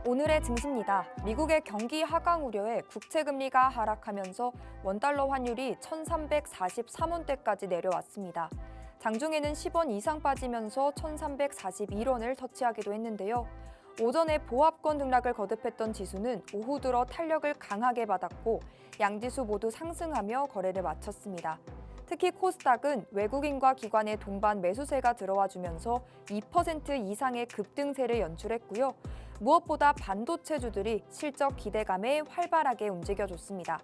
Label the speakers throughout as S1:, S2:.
S1: 오늘의 증시입니다. 미국의 경기 하강 우려에 국채금리가 하락하면서 원달러 환율이 1,343원대까지 내려왔습니다. 장중에는 10원 이상 빠지면서 1,341원을 터치하기도 했는데요. 오전에 보합권 등락을 거듭했던 지수는 오후 들어 탄력을 강하게 받았고 양지수 모두 상승하며 거래를 마쳤습니다. 특히 코스닥은 외국인과 기관의 동반 매수세가 들어와 주면서 2% 이상의 급등세를 연출했고요. 무엇보다 반도체주들이 실적 기대감에 활발하게 움직여줬습니다.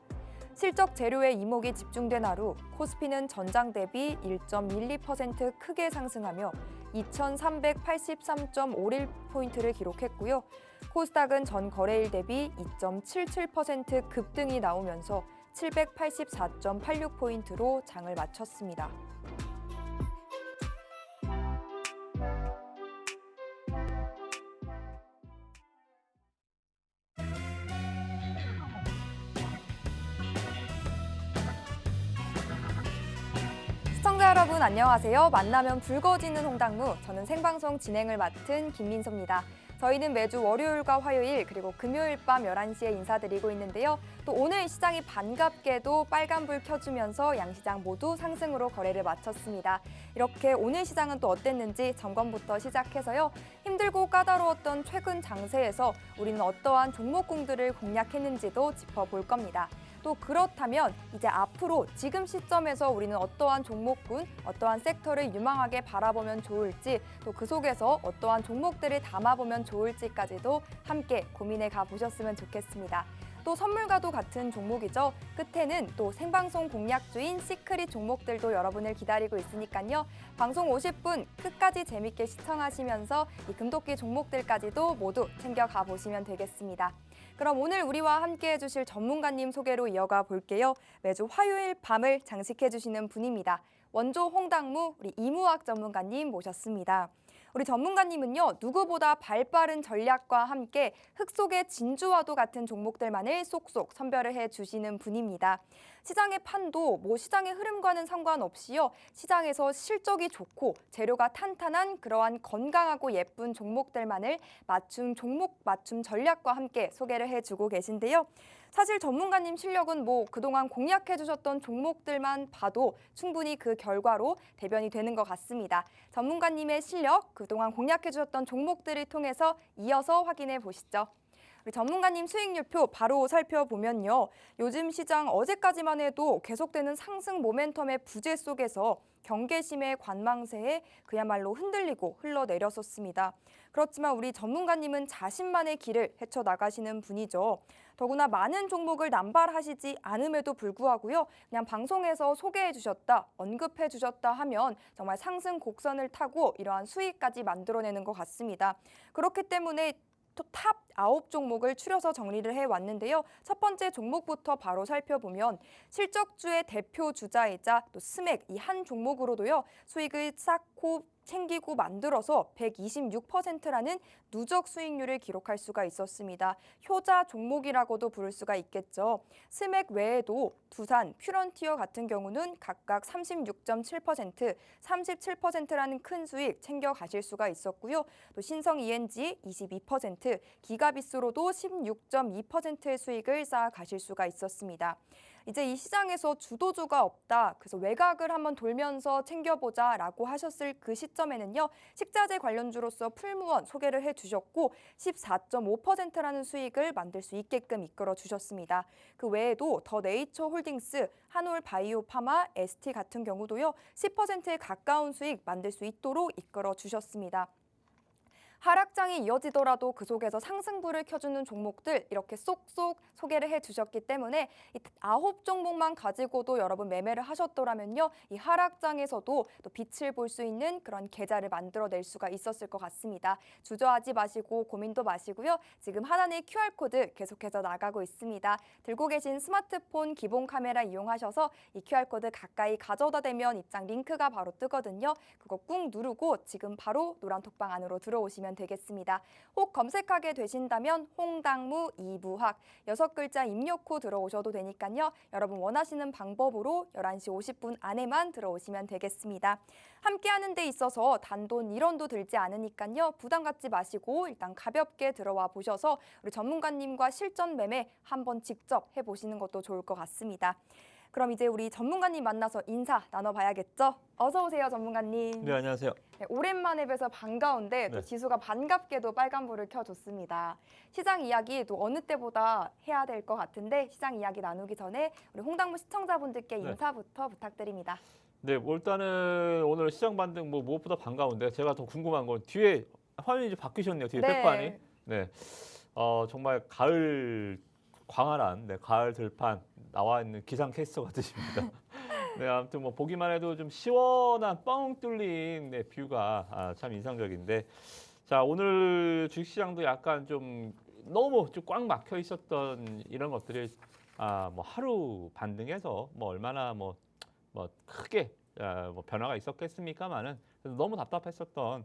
S1: 실적 재료의 이목이 집중된 하루, 코스피는 전장 대비 1.12% 크게 상승하며 2,383.51포인트를 기록했고요. 코스닥은 전 거래일 대비 2.77% 급등이 나오면서 784.86포인트로 장을 마쳤습니다. 시청자 여러분 안녕하세요. 만나면 붉어지는 홍당무, 저는 생방송 진행을 맡은 김민서입니다. 저희는 매주 월요일과 화요일 그리고 금요일 밤 11시에 인사드리고 있는데요. 또 오늘 시장이 반갑게도 빨간불 켜주면서 양시장 모두 상승으로 거래를 마쳤습니다. 이렇게 오늘 시장은 또 어땠는지 점검부터 시작해서요. 힘들고 까다로웠던 최근 장세에서 우리는 어떠한 종목군들을 공략했는지도 짚어볼 겁니다. 또 그렇다면 이제 앞으로 지금 시점에서 우리는 어떠한 종목군, 어떠한 섹터를 유망하게 바라보면 좋을지, 또 그 속에서 어떠한 종목들을 담아보면 좋을지까지도 함께 고민해 가보셨으면 좋겠습니다. 또 선물과도 같은 종목이죠. 끝에는 또 생방송 공략주인 시크릿 종목들도 여러분을 기다리고 있으니까요. 방송 50분 끝까지 재밌게 시청하시면서 이 금도끼 종목들까지도 모두 챙겨가 보시면 되겠습니다. 그럼 오늘 우리와 함께 해주실 전문가님 소개로 이어가 볼게요. 매주 화요일 밤을 장식해 주시는 분입니다. 원조 홍당무 우리 이무학 전문가님 모셨습니다. 우리 전문가님은요, 누구보다 발빠른 전략과 함께 흙 속의 진주와도 같은 종목들만을 쏙쏙 선별을 해주시는 분입니다. 시장의 판도 시장의 흐름과는 상관없이요, 시장에서 실적이 좋고 재료가 탄탄한 그러한 건강하고 예쁜 종목들만을 맞춤 종목 맞춤 전략과 함께 소개를 해주고 계신데요. 사실 전문가님 실력은 그동안 공략해주셨던 종목들만 봐도 충분히 그 결과로 대변이 되는 것 같습니다. 전문가님의 실력, 그동안 공략해주셨던 종목들을 통해서 이어서 확인해 보시죠. 우리 전문가님 수익률표 바로 살펴보면요. 요즘 시장 어제까지만 해도 계속되는 상승 모멘텀의 부재 속에서 경계심의 관망세에 그야말로 흔들리고 흘러내렸었습니다. 그렇지만 우리 전문가님은 자신만의 길을 헤쳐나가시는 분이죠. 더구나 많은 종목을 남발하시지 않음에도 불구하고요. 그냥 방송에서 소개해 주셨다, 언급해 주셨다 하면 정말 상승 곡선을 타고 이러한 수익까지 만들어내는 것 같습니다. 그렇기 때문에 탑 9종목을 추려서 정리를 해왔는데요. 첫 번째 종목부터 바로 살펴보면 실적주의 대표 주자이자 또 스맥 이 한 종목으로도요. 수익을 쌓고 챙기고 만들어서 126%라는 누적 수익률을 기록할 수가 있었습니다. 효자 종목이라고도 부를 수가 있겠죠. 스맥 외에도 두산, 퓨런티어 같은 경우는 각각 36.7%, 37%라는 큰 수익 챙겨가실 수가 있었고요. 또 신성 ENG 22%, 기가비스로도 16.2%의 수익을 쌓아가실 수가 있었습니다. 이제 이 시장에서 주도주가 없다, 그래서 외곽을 한번 돌면서 챙겨보자라고 하셨을 그 시점에는요. 식자재 관련주로서 풀무원 소개를 해주셨고 14.5%라는 수익을 만들 수 있게끔 이끌어 주셨습니다. 그 외에도 더 네이처 홀딩스, 한올 바이오 파마, ST 같은 경우도요. 10%에 가까운 수익 만들 수 있도록 이끌어 주셨습니다. 하락장이 이어지더라도 그 속에서 상승불을 켜주는 종목들 이렇게 쏙쏙 소개를 해주셨기 때문에 이 9종목만 가지고도 여러분 매매를 하셨더라면요. 이 하락장에서도 또 빛을 볼 수 있는 그런 계좌를 만들어낼 수가 있었을 것 같습니다. 주저하지 마시고 고민도 마시고요. 지금 하단의 QR코드 계속해서 나가고 있습니다. 들고 계신 스마트폰 기본 카메라 이용하셔서 이 QR코드 가까이 가져다 대면 입장 링크가 바로 뜨거든요. 그거 꾹 누르고 지금 바로 노란톡방 안으로 들어오시면 보시면 되겠습니다. 혹 검색하게 되신다면 홍당무 이부학 6글자 입력 후 들어오셔도 되니까요. 여러분 원하시는 방법으로 11시 50분 안에만 들어오시면 되겠습니다. 함께하는 데 있어서 단돈 1원도 들지 않으니까요. 부담 갖지 마시고 일단 가볍게 들어와 보셔서 우리 전문가님과 실전 매매 한번 직접 해보시는 것도 좋을 것 같습니다. 그럼 이제 우리 전문가님 만나서 인사 나눠봐야겠죠? 어서 오세요, 전문가님.
S2: 네, 안녕하세요.
S1: 네, 오랜만에 뵈서 반가운데 또
S2: 네.
S1: 지수가 반갑게도 빨간불을 켜줬습니다. 시장 이야기 또 어느 때보다 해야 될 것 같은데 시장 이야기 나누기 전에 우리 홍당무 시청자분들께
S2: 네.
S1: 인사부터 부탁드립니다.
S2: 네, 뭐 일단은 오늘 시장 반등 뭐 무엇보다 반가운데 제가 더 궁금한 건 뒤에 화면이 좀 바뀌셨네요. 뒤에 백판이. 네, 정말 가을 광활한 가을 들판 나와 있는 기상 캐스터 같으십니다. 네, 아무튼 뭐 보기만 해도 좀 시원한 뻥 뚫린 뷰가 참 인상적인데, 자 오늘 주식시장도 약간 좀 너무 좀 꽉 막혀 있었던 이런 것들이 뭐 하루 반등해서 뭐 얼마나 뭐 크게 뭐 변화가 있었겠습니까만은 너무 답답했었던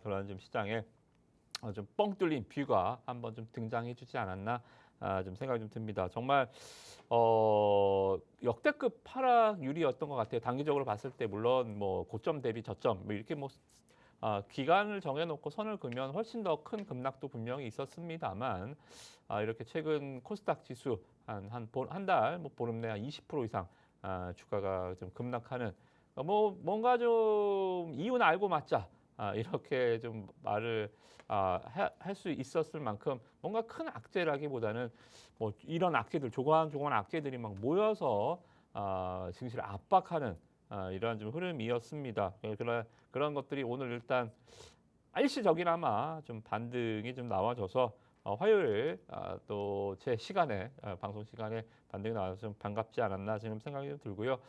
S2: 그런 좀 시장에 좀 뻥 뚫린 뷰가 한번 좀 등장해주지 않았나 좀 생각이 좀 듭니다. 정말 역대급 하락률이었던 것 같아요. 단기적으로 봤을 때 물론 뭐 고점 대비 저점 뭐 이렇게 뭐 기간을 정해놓고 선을 그으면 훨씬 더 큰 급락도 분명히 있었습니다만 이렇게 최근 코스닥 지수 한 달 뭐 보름 내 한 20% 이상 주가가 좀 급락하는 뭐 뭔가 좀 이유는 알고 맞자 이렇게 좀 말을 할 수 있었을 만큼 뭔가 큰 악재라기보다는 뭐 이런 악재들 조그만 악재들이 막 모여서 증시를 압박하는 이러한 좀 흐름이었습니다. 그런 것들이 오늘 일단 일시적이나마 좀 반등이 좀 나와줘서 화요일 또 제 시간에 방송 시간에 반등이 나와서 좀 반갑지 않았나 지금 생각이 좀 들고요.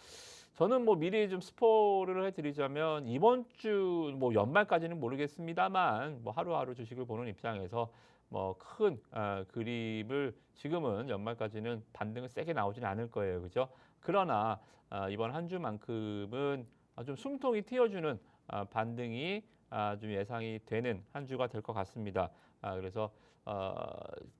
S2: 저는 뭐 미리 좀 스포를 해드리자면 이번 주 뭐 연말까지는 모르겠습니다만 뭐 하루하루 주식을 보는 입장에서 뭐 큰 그림을 지금은 연말까지는 반등을 세게 나오지는 않을 거예요, 그죠? 그러나 이번 한 주만큼은 좀 숨통이 틔어주는 반등이 좀 예상이 되는 한 주가 될 것 같습니다. 그래서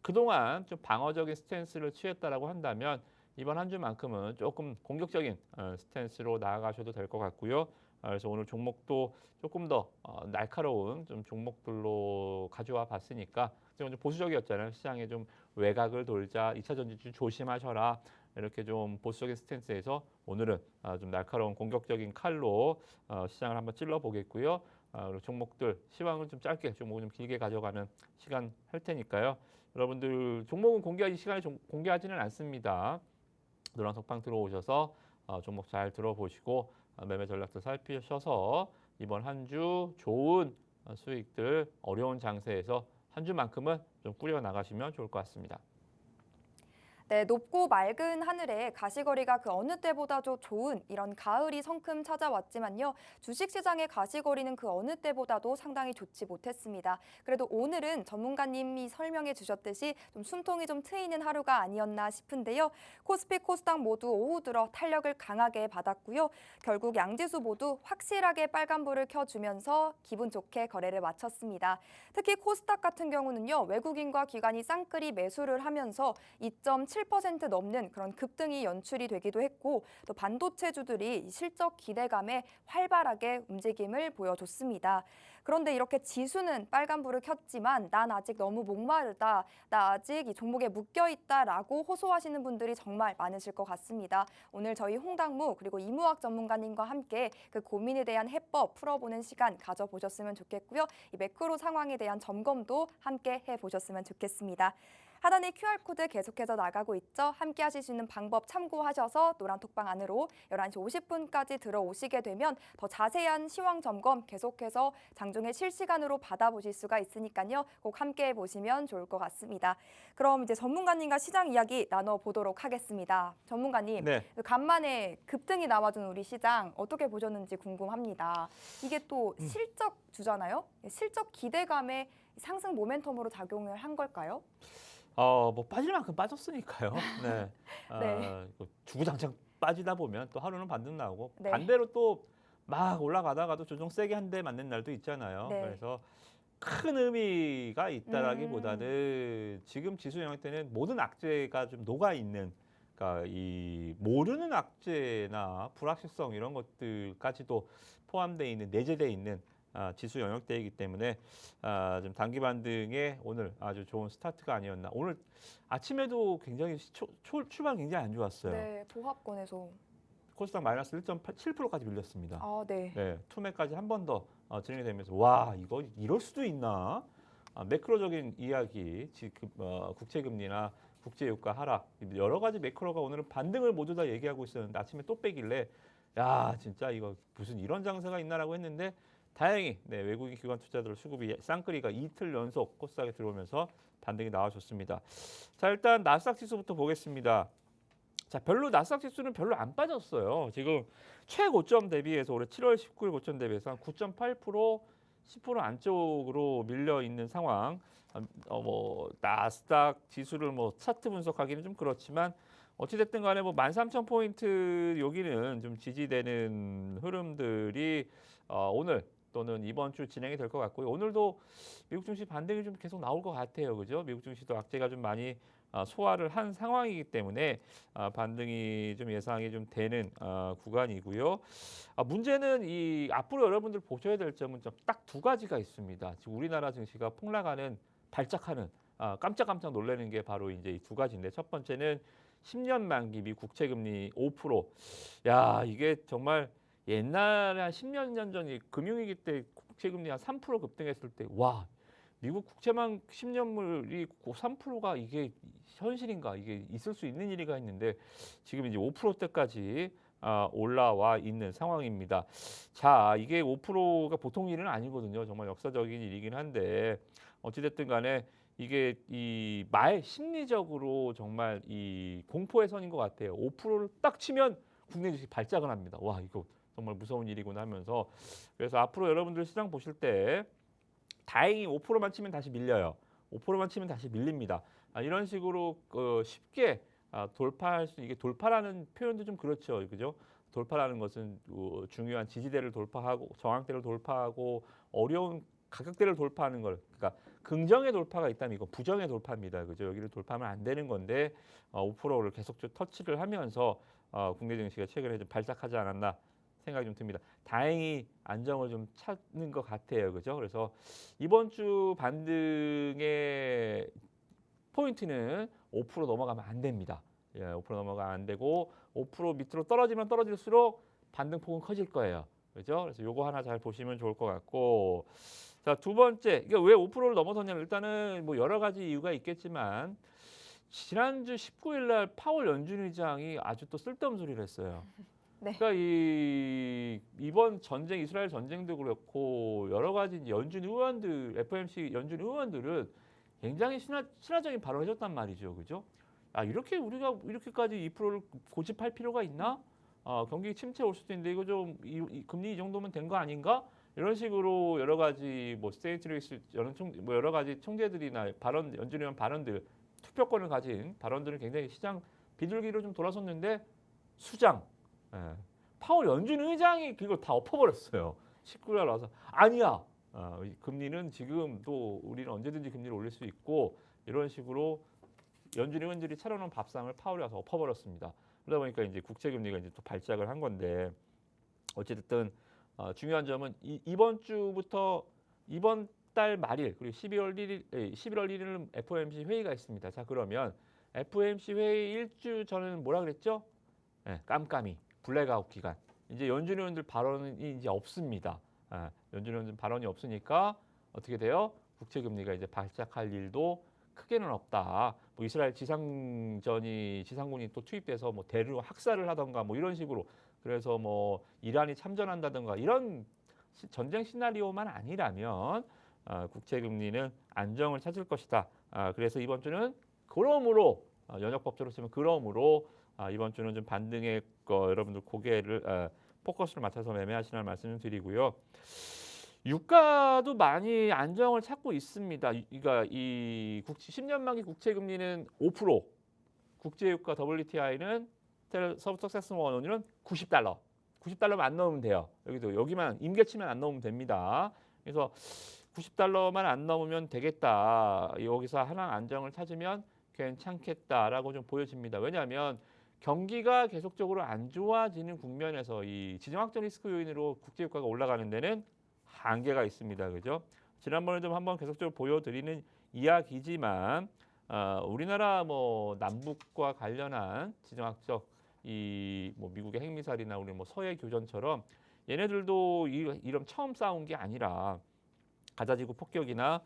S2: 그동안 좀 방어적인 스탠스를 취했다라고 한다면 이번 한 주만큼은 조금 공격적인 스탠스로 나아가셔도 될 것 같고요. 그래서 오늘 종목도 조금 더 날카로운 좀 종목들로 가져와 봤으니까 좀 보수적이었잖아요. 시장에 좀 외곽을 돌자, 2차 전지 좀 조심하셔라. 이렇게 좀 보수적인 스탠스에서 오늘은 좀 날카로운 공격적인 칼로 시장을 한번 찔러 보겠고요. 그리고 종목들 시황을 좀 짧게, 종목을 좀 길게 가져가는 시간 할 테니까요. 여러분들 종목은 공개하지 시간에 공개하지는 않습니다. 노란 석방 들어오셔서 종목 잘 들어보시고 매매 전략도 살피셔서 이번 한 주 좋은 수익들 어려운 장세에서 한 주만큼은 좀 꾸려 나가시면 좋을 것 같습니다.
S1: 네, 높고 맑은 하늘에 가시거리가 그 어느 때보다도 좋은 이런 가을이 성큼 찾아왔지만요. 주식시장의 가시거리는 그 어느 때보다도 상당히 좋지 못했습니다. 그래도 오늘은 전문가님이 설명해 주셨듯이 좀 숨통이 좀 트이는 하루가 아니었나 싶은데요. 코스피, 코스닥 모두 오후 들어 탄력을 강하게 받았고요. 결국 양지수 모두 확실하게 빨간불을 켜주면서 기분 좋게 거래를 마쳤습니다. 특히 코스닥 같은 경우는요. 외국인과 기관이 쌍끌이 매수를 하면서 2.7% 넘는 그런 급등이 연출이 되기도 했고 또 반도체주들이 실적 기대감에 활발하게 움직임을 보여줬습니다. 그런데 이렇게 지수는 빨간불을 켰지만 난 아직 너무 목마르다, 나 아직 이 종목에 묶여있다라고 호소하시는 분들이 정말 많으실 것 같습니다. 오늘 저희 홍당무 그리고 이무학 전문가님과 함께 그 고민에 대한 해법 풀어보는 시간 가져보셨으면 좋겠고요. 이 매크로 상황에 대한 점검도 함께 해보셨으면 좋겠습니다. 하단의 QR코드 계속해서 나가고 있죠. 함께 하실 수 있는 방법 참고하셔서 노란톡방 안으로 11시 50분까지 들어오시게 되면 더 자세한 시황 점검 계속해서 장중에 실시간으로 받아보실 수가 있으니까요. 꼭 함께 보시면 좋을 것 같습니다. 그럼 이제 전문가님과 시장 이야기 나눠보도록 하겠습니다. 전문가님,
S2: 네.
S1: 간만에 급등이 나와준 우리 시장 어떻게 보셨는지 궁금합니다. 이게 또 실적 주잖아요. 실적 기대감에 상승 모멘텀으로 작용을 한 걸까요?
S2: 뭐 빠질 만큼 빠졌으니까요. 네.
S1: 네.
S2: 주구장창 빠지다 보면 또 하루는 반등 나오고
S1: 네.
S2: 반대로 또 막 올라가다가도 조정 세게 한 대 맞는 날도 있잖아요.
S1: 네.
S2: 그래서 큰 의미가 있다라기보다는 지금 지수 영역대는 모든 악재가 좀 녹아 있는, 그러니까 이 모르는 악재나 불확실성 이런 것들까지도 포함되어 있는, 내재되어 있는 지수 영역대이기 때문에 좀 단기 반등에 오늘 아주 좋은 스타트가 아니었나. 오늘 아침에도 굉장히 출발 굉장히 안 좋았어요.
S1: 네, 보합권에서.
S2: 코스닥 마이너스 1.7%까지 밀렸습니다.
S1: 아, 네.
S2: 네, 투매까지 한 번 더 진행이 되면서 와, 이거 이럴 수도 있나? 매크로적인 이야기, 국채금리나 국제유가 하락, 여러 가지 매크로가 오늘은 반등을 모두 다 얘기하고 있었는데 아침에 또 빼길래 야, 진짜 이거 무슨 이런 장세가 있나라고 했는데 다행히 외국인 기관 투자들 수급이 쌍끌이가 이틀 연속 코스닥에 들어오면서 반등이 나와줬습니다. 자, 일단 나스닥 지수부터 보겠습니다. 자, 나스닥 지수는 별로 안 빠졌어요. 지금 최고점 대비해서 올해 7월 19일 고점 대비해서 한 9.8%, 10% 안쪽으로 밀려 있는 상황. 나스닥 지수를 차트 분석하기는 좀 그렇지만 어찌됐든 간에 13,000포인트 여기는 좀 지지되는 흐름들이 오늘 또는 이번 주 진행이 될 것 같고요. 오늘도 미국 증시 반등이 좀 계속 나올 것 같아요. 그죠? 미국 증시도 악재가 좀 많이 소화를 한 상황이기 때문에 반등이 좀 예상이 좀 되는 구간이고요. 문제는 이 앞으로 여러분들 보셔야 될 점은 딱 두 가지가 있습니다. 지금 우리나라 증시가 폭락하는, 발작하는, 깜짝깜짝 놀라는 게 바로 이제 이 두 가지인데, 첫 번째는 10년 만기 미 국채금리 5%. 야, 이게 정말 옛날에 한 10년 전이 금융위기 때 국채금리 한 3% 급등했을 때, 와, 미국 국채만 10년물이 3%가 이게 현실인가, 이게 있을 수 있는 일이가 있는데 지금 이제 5%대까지 올라와 있는 상황입니다. 자, 이게 5%가 보통 일은 아니거든요. 정말 역사적인 일이긴 한데 어찌됐든 간에 이게 이 심리적으로 정말 이 공포의 선인 것 같아요. 5%를 딱 치면 국내 주식 발작을 합니다. 와, 이거 정말 무서운 일이구나 하면서, 그래서 앞으로 여러분들 시장 보실 때 다행히 5%만 치면 다시 밀려요. 5%만 치면 다시 밀립니다. 이런 식으로 쉽게 돌파할 수, 이게 돌파라는 표현도 좀 그렇죠, 그죠? 돌파라는 것은 중요한 지지대를 돌파하고 저항대를 돌파하고 어려운 가격대를 돌파하는 걸, 그러니까 긍정의 돌파가 있다면 이거 부정의 돌파입니다, 그죠? 여기를 돌파하면 안 되는 건데 5%를 계속 터치를 하면서 국내 증시가 최근에 좀 발작하지 않았나 생각이 좀 듭니다. 다행히 안정을 좀 찾는 것 같아요, 그죠? 그래서 이번 주 반등의 포인트는 5% 넘어가면 안 됩니다. 예, 5% 넘어가면 안 되고 5% 밑으로 떨어지면 떨어질수록 반등폭은 커질 거예요, 그죠? 그래서 요거 하나 잘 보시면 좋을 것 같고, 자, 두 번째, 이게 왜 5%를 넘어섰냐면 일단은 여러 가지 이유가 있겠지만 지난주 19일 날 파월 연준 의장이 아주 또 쓸데없는 소리를 했어요.
S1: 네.
S2: 그러니까 이번 전쟁, 이스라엘 전쟁도 그렇고 여러 가지 연준 의원들, FOMC 연준 의원들은 굉장히 신화적인 발언을 해줬단 말이죠, 그죠? 이렇게 우리가 이렇게까지 2%를 고집할 필요가 있나? 경기 침체 올 수도 있는데 이거 좀 금리 이 정도면 된 거 아닌가? 이런 식으로 여러 가지 스테이트리스 여러 가지 총재들이나 연준 의원 발언들, 투표권을 가진 발언들은 굉장히 시장 비둘기로 좀 돌아섰는데 수장. 예. 파월 연준 의장이 그걸 다 엎어버렸어요. 19일 와서 아니야. 금리는 지금 또 우리는 언제든지 금리를 올릴 수 있고, 이런 식으로 연준 의원들이 차려놓은 밥상을 파월이 와서 엎어버렸습니다. 그러다 보니까 이제 국채금리가 이제 또 발작을 한 건데, 어쨌든 중요한 점은 이번 주부터 이번 달 말일 그리고 11월 1일은 FOMC 회의가 있습니다. 자, 그러면 FOMC 회의 일주 전에는 뭐라 그랬죠? 네, 깜깜이 블랙아웃 기간. 이제 연준 의원들 발언이 이제 없습니다. 연준 의원들 발언이 없으니까 어떻게 돼요? 국채금리가 이제 발작할 일도 크게는 없다. 이스라엘 지상군이 또 투입돼서 대류 학살을 하던가 이런 식으로, 그래서 이란이 참전한다던가 이런 전쟁 시나리오만 아니라면 국채금리는 안정을 찾을 것이다. 그래서 이번 주는 그러므로 연역법적으로 쓰면 그러므로 이번 주는 좀 반등의 여러분들 고개를 포커스를 맞춰서 매매하시라는 말씀을 드리고요. 유가도 많이 안정을 찾고 있습니다. 그러니까 이 10년 만기 국채금리는 5%, 국제유가 WTI는 서브섹션 원원율은 $90. $90만 안 넣으면 돼요. 여기만 임계치면 안 넣으면 됩니다. 그래서 $90만 안 넘으면 되겠다. 여기서 하나 안정을 찾으면 괜찮겠다라고 좀 보여집니다. 왜냐하면 경기가 계속적으로 안 좋아지는 국면에서 이 지정학적 리스크 요인으로 국제유가가 올라가는 데는 한계가 있습니다. 그죠? 지난번에 좀 한번 계속적으로 보여드리는 이야기지만 우리나라 뭐 남북과 관련한 지정학적 이 뭐 미국의 핵미사일이나 우리 뭐 서해 교전처럼 얘네들도 이런 처음 싸운 게 아니라 가자지구 폭격이나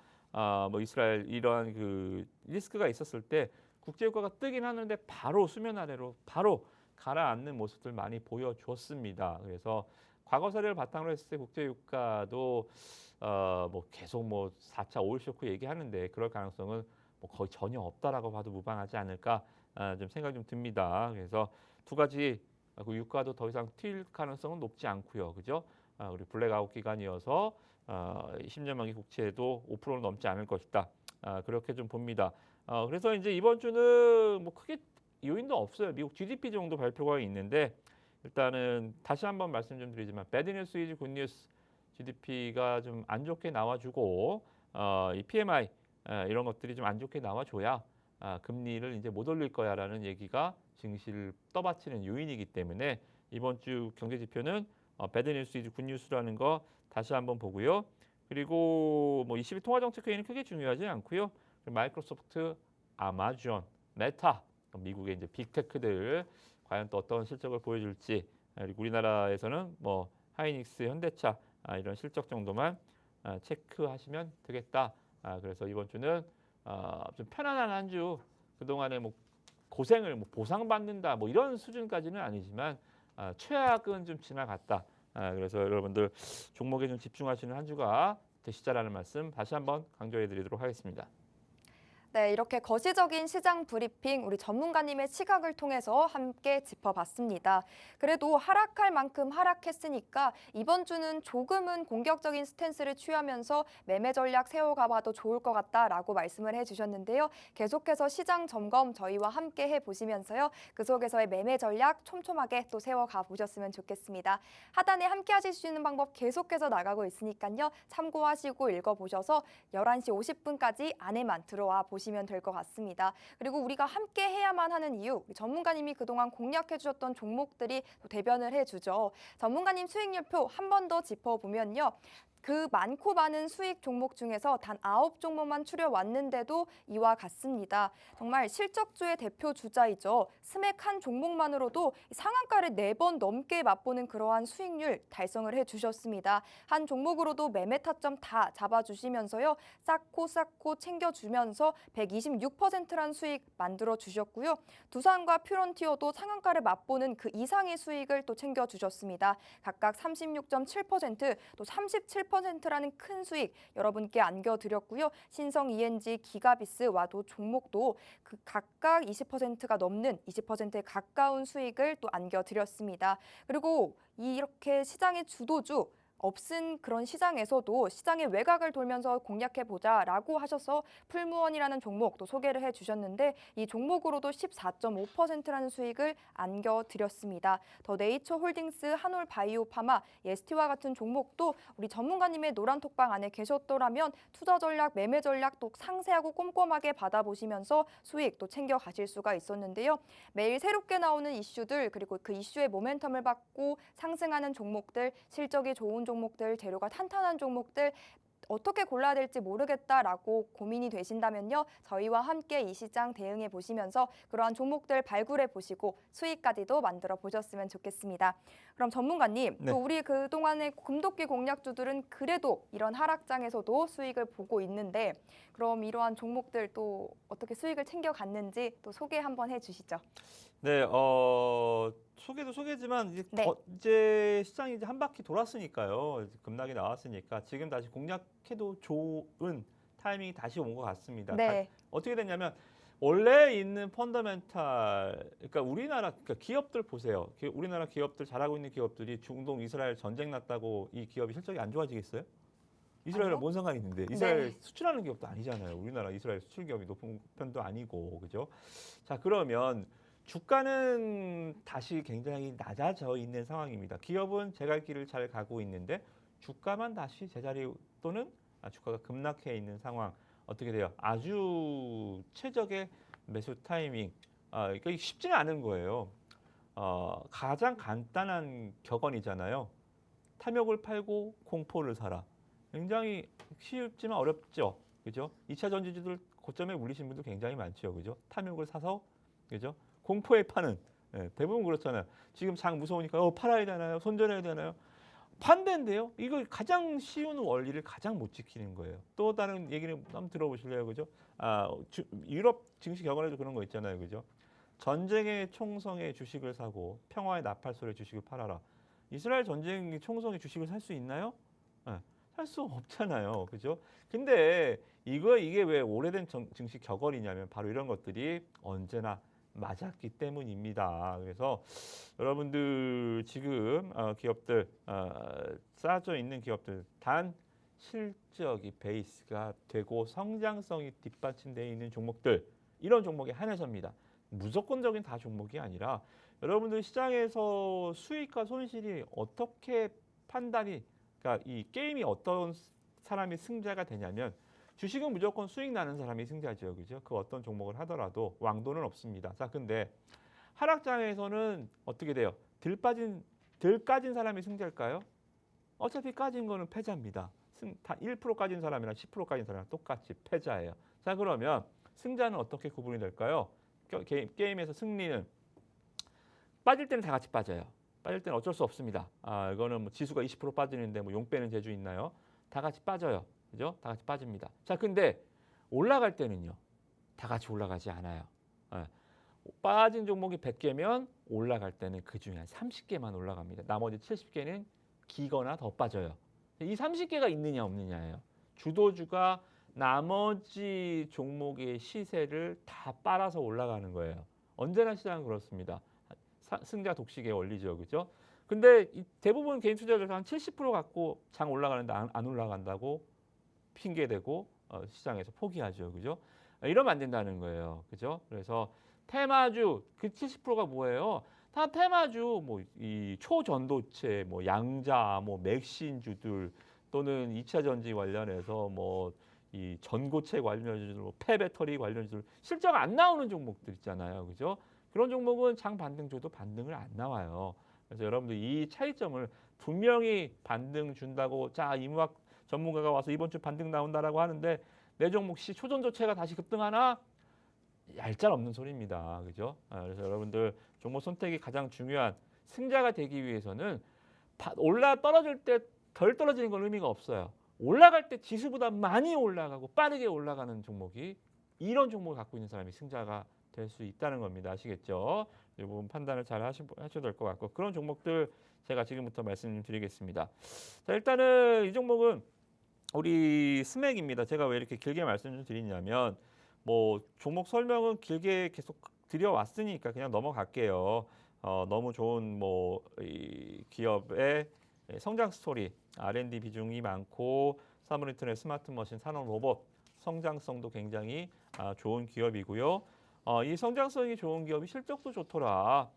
S2: 뭐 이스라엘 이러한 그 리스크가 있었을 때 국제유가가 뜨긴 하는데 바로 수면 아래로 바로 가라앉는 모습들 많이 보여줬습니다. 그래서 과거 사례를 바탕으로 했을 때 국제유가도 뭐 계속 뭐 4차 오일 쇼크 얘기하는데 그럴 가능성은 뭐 거의 전혀 없다라고 봐도 무방하지 않을까 좀 생각이 좀 듭니다. 그래서 두 가지 그 유가도 더 이상 튈 가능성은 높지 않고요. 그죠? 우리 블랙아웃 기간이어서 10년 만기 국채도 5%는 넘지 않을 것이다. 그렇게 좀 봅니다. 그래서 이제 이번 주는 뭐 크게 요인도 없어요. 미국 GDP 정도 발표가 있는데 일단은 다시 한번 말씀 좀 드리지만 배드 뉴스 이즈 굿 뉴스 GDP가 좀 안 좋게 나와주고 이 PMI 이런 것들이 좀 안 좋게 나와줘야 금리를 이제 못 올릴 거야라는 얘기가 증시를 떠받치는 요인이기 때문에 이번 주 경제 지표는 배드 뉴스 이즈 굿 뉴스라는 거 다시 한번 보고요. 그리고 뭐 20일 통화정책회의는 크게 중요하지 않고요. 마이크로소프트, 아마존, 메타, 미국의 이제 빅테크들 과연 또 어떤 실적을 보여줄지 그리고 우리나라에서는 뭐 하이닉스, 현대차 이런 실적 정도만 체크하시면 되겠다. 그래서 이번 주는 좀 편안한 한 주 그동안에 뭐 고생을 뭐 보상받는다 뭐 이런 수준까지는 아니지만 최악은 좀 지나갔다. 그래서 여러분들 종목에 좀 집중하시는 한 주가 되시자라는 말씀 다시 한번 강조해 드리도록 하겠습니다.
S1: 네, 이렇게 거시적인 시장 브리핑 우리 전문가님의 시각을 통해서 함께 짚어봤습니다. 그래도 하락할 만큼 하락했으니까 이번 주는 조금은 공격적인 스탠스를 취하면서 매매 전략 세워가봐도 좋을 것 같다라고 말씀을 해주셨는데요. 계속해서 시장 점검 저희와 함께 해보시면서요. 그 속에서의 매매 전략 촘촘하게 또 세워가 보셨으면 좋겠습니다. 하단에 함께 하실 수 있는 방법 계속해서 나가고 있으니까요. 참고하시고 읽어보셔서 11시 50분까지 안에만 들어와 보시면 될 것 같습니다. 그리고 우리가 함께 해야만 하는 이유, 전문가님이 그동안 공략해 주셨던 종목들이 또 대변을 해주죠. 전문가님 수익률표 한 번 더 짚어보면요. 그 많고 많은 수익 종목 중에서 단 9종목만 추려왔는데도 이와 같습니다. 정말 실적주의 대표 주자이죠. 스맥 한 종목만으로도 상한가를 4번 넘게 맛보는 그러한 수익률 달성을 해주셨습니다. 한 종목으로도 매매 타점 다 잡아주시면서요. 쌓고 챙겨주면서 126%란 수익 만들어주셨고요. 두산과 퓨런티어도 상한가를 맛보는 그 이상의 수익을 또 챙겨주셨습니다. 각각 36.7%, 또 37%라는 큰 수익 여러분께 안겨드렸고요. 신성 ENG, 기가비스, 와도 종목도 그 각각 20%가 넘는 20%에 가까운 수익을 또 안겨드렸습니다. 그리고 이렇게 시장의 주도주 없은 그런 시장에서도 시장의 외곽을 돌면서 공략해보자라고 하셔서 풀무원이라는 종목 또 소개를 해주셨는데 이 종목으로도 14.5%라는 수익을 안겨드렸습니다. 더 네이처홀딩스, 한올바이오파마, 예스티와 같은 종목도 우리 전문가님의 노란톡방 안에 계셨더라면 투자 전략, 매매 전략 또 상세하고 꼼꼼하게 받아보시면서 수익 또 챙겨가실 수가 있었는데요. 매일 새롭게 나오는 이슈들 그리고 그 이슈의 모멘텀을 받고 상승하는 종목들, 실적이 좋은 종목들, 재료가 탄탄한 종목들 어떻게 골라야 될지 모르겠다라고 고민이 되신다면요. 저희와 함께 이 시장 대응해 보시면서 그러한 종목들 발굴해 보시고 수익까지도 만들어 보셨으면 좋겠습니다. 그럼 전문가님,
S2: 네.
S1: 또 우리 그동안의 금도끼 공략주들은 그래도 이런 하락장에서도 수익을 보고 있는데 그럼 이러한 종목들 또 어떻게 수익을 챙겨갔는지 또 소개 한번 해주시죠.
S2: 네, 소개도 소개지만
S1: 네.
S2: 이제 시장이 이제 한 바퀴 돌았으니까요. 이제 급락이 나왔으니까 지금 다시 공략해도 좋은 타이밍이 다시 온 것 같습니다.
S1: 네.
S2: 어떻게 됐냐면 원래 있는 펀더멘탈, 그러니까 우리나라 그러니까 기업들 보세요. 우리나라 기업들 잘하고 있는 기업들이 중동 이스라엘 전쟁 났다고 이 기업이 실적이 안 좋아지겠어요? 이스라엘은
S1: 아니요.
S2: 뭔 상관이 있는데 이스라엘
S1: 네.
S2: 수출하는 기업도 아니잖아요. 우리나라 이스라엘 수출 기업이 높은 편도 아니고 그죠? 자 그러면 주가는 다시 굉장히 낮아져 있는 상황입니다. 기업은 제갈 길을 잘 가고 있는데 주가만 다시 제자리 또는 주가가 급락해 있는 상황 어떻게 돼요? 아주 최적의 매수 타이밍. 그러니까 쉽지는 않은 거예요. 가장 간단한 격언이잖아요. 탐욕을 팔고 공포를 사라. 굉장히 쉽지만 어렵죠. 그죠? 2차 전지주들 고점에 물리신 분들 굉장히 많죠. 그죠? 탐욕을 사서 그죠? 공포에 파는 대부분 그렇잖아요. 지금 장 무서우니까 팔아야 되나요? 손절해야 되나요? 반대인데요. 이거 가장 쉬운 원리를 가장 못 지키는 거예요. 또 다른 얘기를 한번 들어보실래요? 그죠? 유럽 증시 격언에도 그런 거 있잖아요. 그죠? 전쟁의 총성의 주식을 사고 평화의 나팔소리의 주식을 팔아라. 이스라엘 전쟁의 총성의 주식을 살 수 있나요? 살 수 없잖아요. 그죠? 근데 이게 왜 오래된 증시 격언이냐면 바로 이런 것들이 언제나 맞았기 때문입니다. 그래서 여러분들 지금 기업들 쌓여져 있는 기업들 단 실적이 베이스가 되고 성장성이 뒷받침되어 있는 종목들 이런 종목에 한해서입니다. 무조건적인 다 종목이 아니라 여러분들 시장에서 수익과 손실이 어떻게 판단이 그러니까 이 게임이 어떤 사람이 승자가 되냐면 주식은 무조건 수익 나는 사람이 승자죠. 그죠? 그 어떤 종목을 하더라도 왕도는 없습니다. 자, 근데 하락장에서는 어떻게 돼요? 들 까진 사람이 승자일까요? 어차피 까진 거는 패자입니다. 다 1% 까진 사람이랑 10% 까진 사람이랑 똑같이 패자예요. 자, 그러면 승자는 어떻게 구분이 될까요? 게임에서 승리는 빠질 때는 다 같이 빠져요. 빠질 때는 어쩔 수 없습니다. 이거는 뭐 지수가 20% 빠지는데 뭐 용 빼는 재주 있나요? 다 같이 빠져요. 그죠? 다 같이 빠집니다. 자, 근데 올라갈 때는요. 다 같이 올라가지 않아요. 빠진 종목이 100개면 올라갈 때는 그중에 한 30개만 올라갑니다. 나머지 70개는 기거나 더 빠져요. 이 30개가 있느냐 없느냐예요. 주도주가 나머지 종목의 시세를 다 빨아서 올라가는 거예요. 언제나 시장은 그렇습니다. 승자 독식의 원리죠. 그죠? 근데 대부분 개인 투자자들 한 70% 갖고 장 올라가는데 안 올라간다고 핑계대고 시장에서 포기하죠. 그죠? 이러면 안 된다는 거예요. 그죠? 그래서 테마주 그 70%가 뭐예요? 다 테마주 뭐 이 초전도체 뭐 양자 뭐 맥신주들 또는 2차 전지 관련해서 뭐 이 전고체 관련주들 뭐 폐배터리 관련주들 실적 안 나오는 종목들 있잖아요. 그죠? 그런 종목은 장 반등 줘도 반등을 안 나와요. 그래서 여러분들 이 차이점을 분명히 반등 준다고 자 이무학 전문가가 와서 이번 주 반등 나온다라고 하는데 내 종목 시 초전도체가 다시 급등하나 얄짤없는 소리입니다. 그죠? 그래서 여러분들 종목 선택이 가장 중요한 승자가 되기 위해서는 올라 떨어질 때 덜 떨어지는 건 의미가 없어요. 올라갈 때 지수보다 많이 올라가고 빠르게 올라가는 종목이 이런 종목을 갖고 있는 사람이 승자가 될 수 있다는 겁니다. 아시겠죠? 이 부분 판단을 잘 하셔야 될 것 같고 그런 종목들 제가 지금부터 말씀드리겠습니다. 자, 일단은 이 종목은 우리 스맥입니다. 제가 왜 이렇게 길게 말씀드리냐면 뭐 종목 설명은 길게 계속 드려왔으니까 그냥 넘어갈게요. 너무 좋은 뭐 이 기업의 성장 스토리, R&D 비중이 많고 사물인터넷, 스마트머신, 산업 로봇 성장성도 굉장히 좋은 기업이고요. 이 성장성이 좋은 기업이 실적도 좋더라.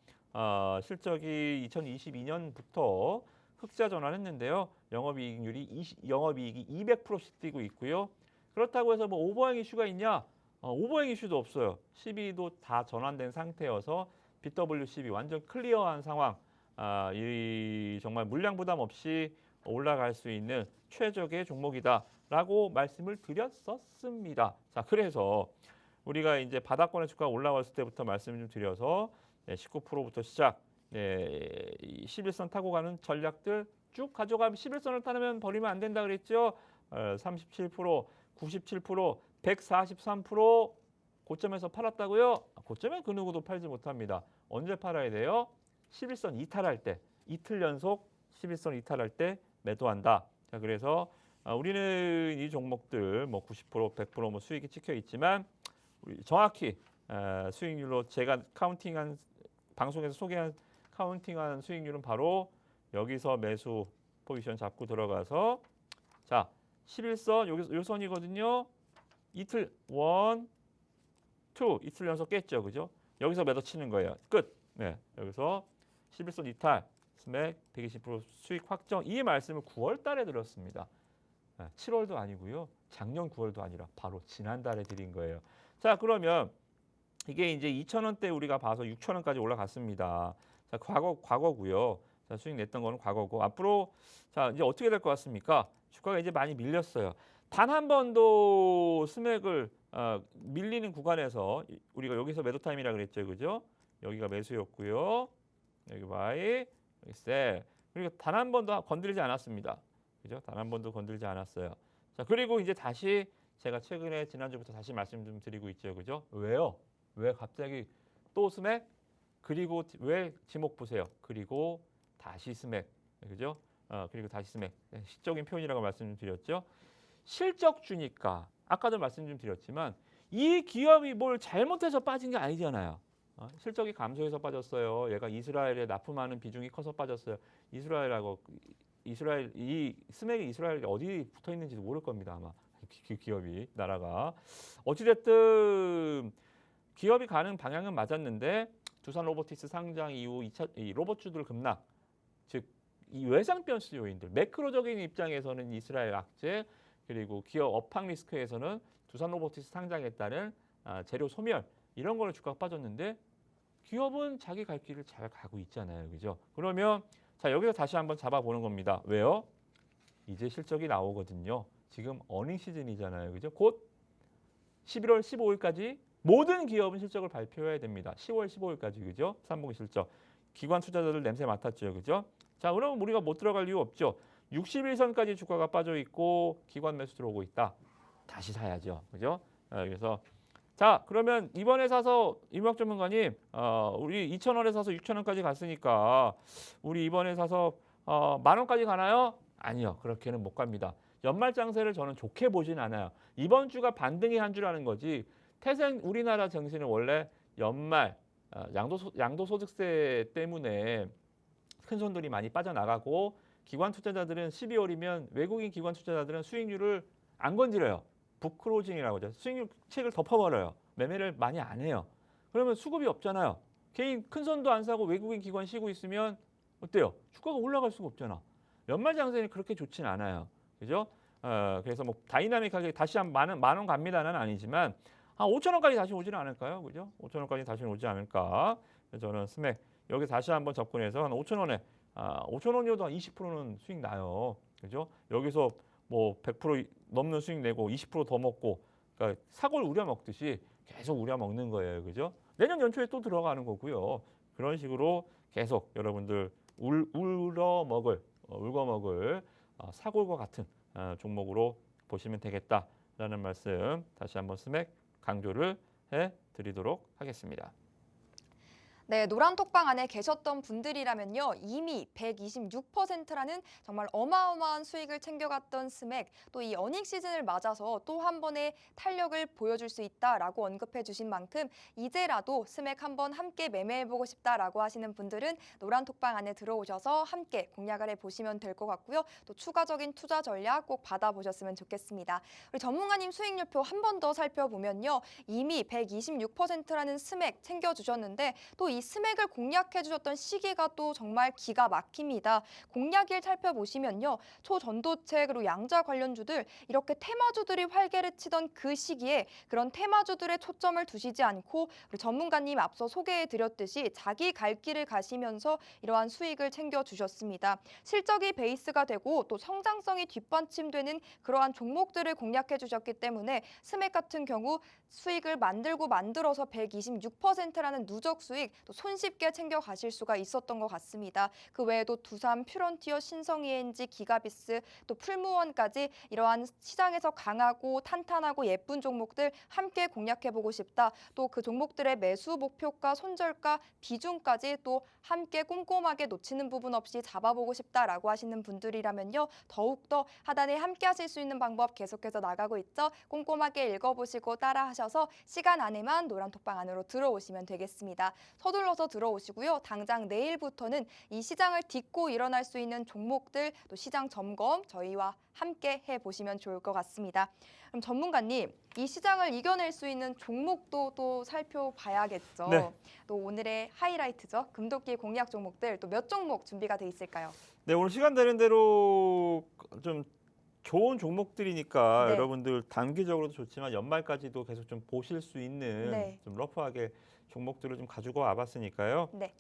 S2: 실적이 2022년부터 흑자 전환했는데요. 영업이익이 200%씩 뛰고 있고요. 그렇다고 해서 뭐 오버행 이슈가 있냐? 오버행 이슈도 없어요. 12도 다 전환된 상태여서 BWCB 완전 클리어한 상황. 이 정말 물량 부담 없이 올라갈 수 있는 최적의 종목이다라고 말씀을 드렸었습니다. 자, 그래서 우리가 이제 바닥권의 주가가 올라왔을 때부터 말씀을 좀 드려서 19%부터 시작, 11선 타고 가는 전략들 쭉 가져가면 11선을 타면 버리면 안 된다 그랬죠. 37%, 97%, 143% 고점에서 팔았다고요? 고점에 그 누구도 팔지 못합니다. 언제 팔아야 돼요? 11선 이탈할 때, 이틀 연속 11선 이탈할 때 매도한다. 자, 그래서 우리는 이 종목들 뭐 90%, 100% 뭐 수익이 찍혀 있지만 정확히 수익률로 제가 카운팅한 방송에서 소개한 카운팅한 수익률은 바로 여기서 매수 포지션 잡고 들어가서 자 11선 여기 요 선이거든요. 이틀 1, 2 이틀 연속 깼죠, 그죠? 여기서 매도 치는 거예요. 끝. 네, 여기서 11선 이탈, 스맥 120% 수익 확정 이 말씀을 9월달에 드렸습니다. 7월도 아니고요. 작년 9월도 아니라 바로 지난달에 드린 거예요. 자, 그러면 이게 이제 2,000원대 우리가 봐서 6,000원까지 올라갔습니다. 자, 과거고요. 자, 수익 냈던 거는 과거고 앞으로 자, 이제 어떻게 될 것 같습니까? 주가가 이제 많이 밀렸어요. 단 한 번도 스맥을 밀리는 구간에서 우리가 여기서 매도 타임이라 그랬죠, 그죠? 여기가 매수였고요. 여기 바이, 여기 셀. 그리고 단 한 번도 건드리지 않았습니다. 그죠? 단 한 번도 건들지 않았어요. 자, 그리고 이제 다시 제가 최근에 지난주부터 다시 말씀 좀 드리고 있죠. 그죠? 왜요? 왜 갑자기 또 스맥? 그리고 왜 지목 보세요. 그리고 다시 스맥. 그죠? 그리고 다시 스맥. 시적인 표현이라고 말씀드렸죠. 실적 주니까 아까도 말씀 좀 드렸지만 이 기업이 뭘 잘못해서 빠진 게 아니잖아요. 실적이 감소해서 빠졌어요. 얘가 이스라엘에 납품하는 비중이 커서 빠졌어요. 이스라엘 이 스맥이 이스라엘에 어디 붙어 있는지도 모를 겁니다 아마 기업이 나라가 어찌됐든 기업이 가는 방향은 맞았는데 두산 로보틱스 상장 이후 이 로봇주들 급락 즉 이 외상 변수 요인들 매크로적인 입장에서는 이스라엘 악재 그리고 기업 업황 리스크에서는 두산 로보틱스 상장에 따른 재료 소멸 이런 거는 주가가 빠졌는데 기업은 자기 갈 길을 잘 가고 있잖아요, 그죠? 그러면 자 여기서 다시 한번 잡아보는 겁니다. 왜요? 이제 실적이 나오거든요. 지금 어닝 시즌이잖아요, 그죠? 곧 11월 15일까지 모든 기업은 실적을 발표해야 됩니다. 10월 15일까지, 그죠? 3분기 실적. 기관 투자자들 냄새 맡았죠, 그죠? 자, 그러면 우리가 못 들어갈 이유 없죠. 61선까지 주가가 빠져 있고 기관 매수 들어오고 있다. 다시 사야죠, 그죠? 그래서 자, 그러면 이번에 사서 임학 전문가님, 우리 2,000원에 사서 6,000원까지 갔으니까 우리 이번에 사서 10,000원까지 가나요? 아니요, 그렇게는 못 갑니다. 연말 장세를 저는 좋게 보진 않아요. 이번 주가 반등의 한 주라는 거지. 태생 우리나라 정신은 원래 연말 양도소득세 때문에 큰 손들이 많이 빠져나가고 기관 투자자들은 12월이면 외국인 기관 투자자들은 수익률을 안 건드려요. 북크로징이라고 하죠. 수익률 책을 덮어버려요. 매매를 많이 안 해요. 그러면 수급이 없잖아요. 개인 큰 손도 안 사고 외국인 기관 쉬고 있으면 어때요? 주가가 올라갈 수가 없잖아. 연말 장세는 그렇게 좋진 않아요. 그죠? 그래서 뭐 다이나믹하게 다시 한 만 원 갑니다는 아니지만 5,000원까지 다시 오지는 않을까요? 그죠? 5,000원까지 다시 오지 않을까? 그래서 저는 스맥 여기 다시 한번 접근해서 한 5,000원에 5,000원이어도 한 20%는 수익 나요. 그죠? 여기서 뭐 100% 넘는 수익 내고 20%더 먹고 그러니까 사골 우려 먹듯이 계속 우려 먹는 거예요. 그죠? 내년 연초에 또 들어가는 거고요. 그런 식으로 계속 여러분들 울거 먹을 사골과 같은 종목으로 보시면 되겠다라는 말씀 다시 한번 스맥 강조를 해드리도록 하겠습니다.
S1: 네, 노란톡방 안에 계셨던 분들이라면요. 이미 126%라는 정말 어마어마한 수익을 챙겨갔던 스맥, 또 이 어닝 시즌을 맞아서 또 한 번의 탄력을 보여줄 수 있다라고 언급해 주신 만큼 이제라도 스맥 한번 함께 매매해보고 싶다라고 하시는 분들은 노란톡방 안에 들어오셔서 함께 공략을 해보시면 될 것 같고요. 또 추가적인 투자 전략 꼭 받아보셨으면 좋겠습니다. 우리 전문가님 수익률표 한 번 더 살펴보면요. 이미 126%라는 스맥 챙겨주셨는데 또 이 스맥을 공략해 주셨던 시기가 또 정말 기가 막힙니다. 공략일 살펴보시면요. 초전도체 그리고 양자 관련주들 이렇게 테마주들이 활개를 치던 그 시기에 그런 테마주들의 초점을 두시지 않고 우리 전문가님 앞서 소개해 드렸듯이 자기 갈 길을 가시면서 이러한 수익을 챙겨 주셨습니다. 실적이 베이스가 되고 또 성장성이 뒷받침되는 그러한 종목들을 공략해 주셨기 때문에 스맥 같은 경우 수익을 만들어서 126%라는 누적 수익 또 손쉽게 챙겨가실 수가 있었던 것 같습니다. 그 외에도 두산, 퓨런티어, 신성 ENG, 기가비스, 또 풀무원까지 이러한 시장에서 강하고 탄탄하고 예쁜 종목들 함께 공략해보고 싶다. 또 그 종목들의 매수 목표가, 손절가, 비중까지 또 함께 꼼꼼하게 놓치는 부분 없이 잡아보고 싶다라고 하시는 분들이라면요. 더욱더 하단에 함께 하실 수 있는 방법 계속해서 나가고 있죠. 꼼꼼하게 읽어보시고 따라하셔서 시간 안에만 노란톡방 안으로 들어오시면 되겠습니다. 서둘러서 들어오시고요. 당장 내일부터는 이 시장을 딛고 일어날 수 있는 종목들 또 시장 점검 저희와 함께 해보시면 좋을 것 같습니다. 그럼 전문가님, 이 시장을 이겨낼 수 있는 종목도 또 살펴봐야겠죠.
S2: 네.
S1: 또 오늘의 하이라이트죠. 금도끼 공략 종목들 또 몇 종목 준비가 돼 있을까요?
S2: 네, 오늘 시간 되는 대로 좀 좋은 종목들이니까
S1: 네.
S2: 여러분들 단기적으로도 좋지만 연말까지도 계속 좀 보실 수 있는
S1: 네.
S2: 좀 러프하게 종목들을 좀 가지고 와봤으니까요.
S1: 네.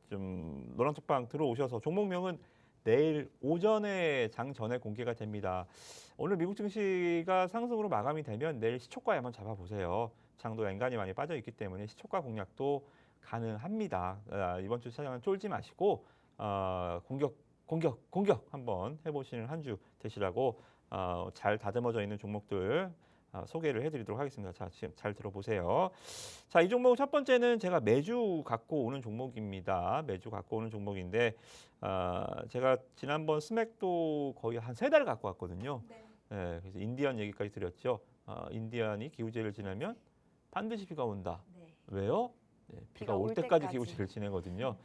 S2: 좀 노란톡방 들어오셔서 종목명은 내일 오전에 장 전에 공개가 됩니다. 오늘 미국 증시가 상승으로 마감이 되면 내일 시초가에 한번 잡아보세요. 장도 엔간히 많이 빠져 있기 때문에 시초가 공략도 가능합니다. 이번 주 시장은 쫄지 마시고 공격 한번 해보시는 한 주 되시라고 잘 다듬어져 있는 종목들 소개를 해드리도록 하겠습니다. 자, 지금 잘 들어보세요. 자, 이 종목 첫 번째는 제가 매주 갖고 오는 종목입니다. 매주 갖고 오는 종목인데 제가 지난번 스맥도 거의 한 3달 갖고 왔거든요.
S1: 네.
S2: 네, 그래서 인디언 얘기까지 드렸죠. 인디언이 기우제를 지나면 반드시 비가 온다.
S1: 네.
S2: 왜요? 네, 비가 올 때까지
S1: 때까지.
S2: 기우제를 지내거든요.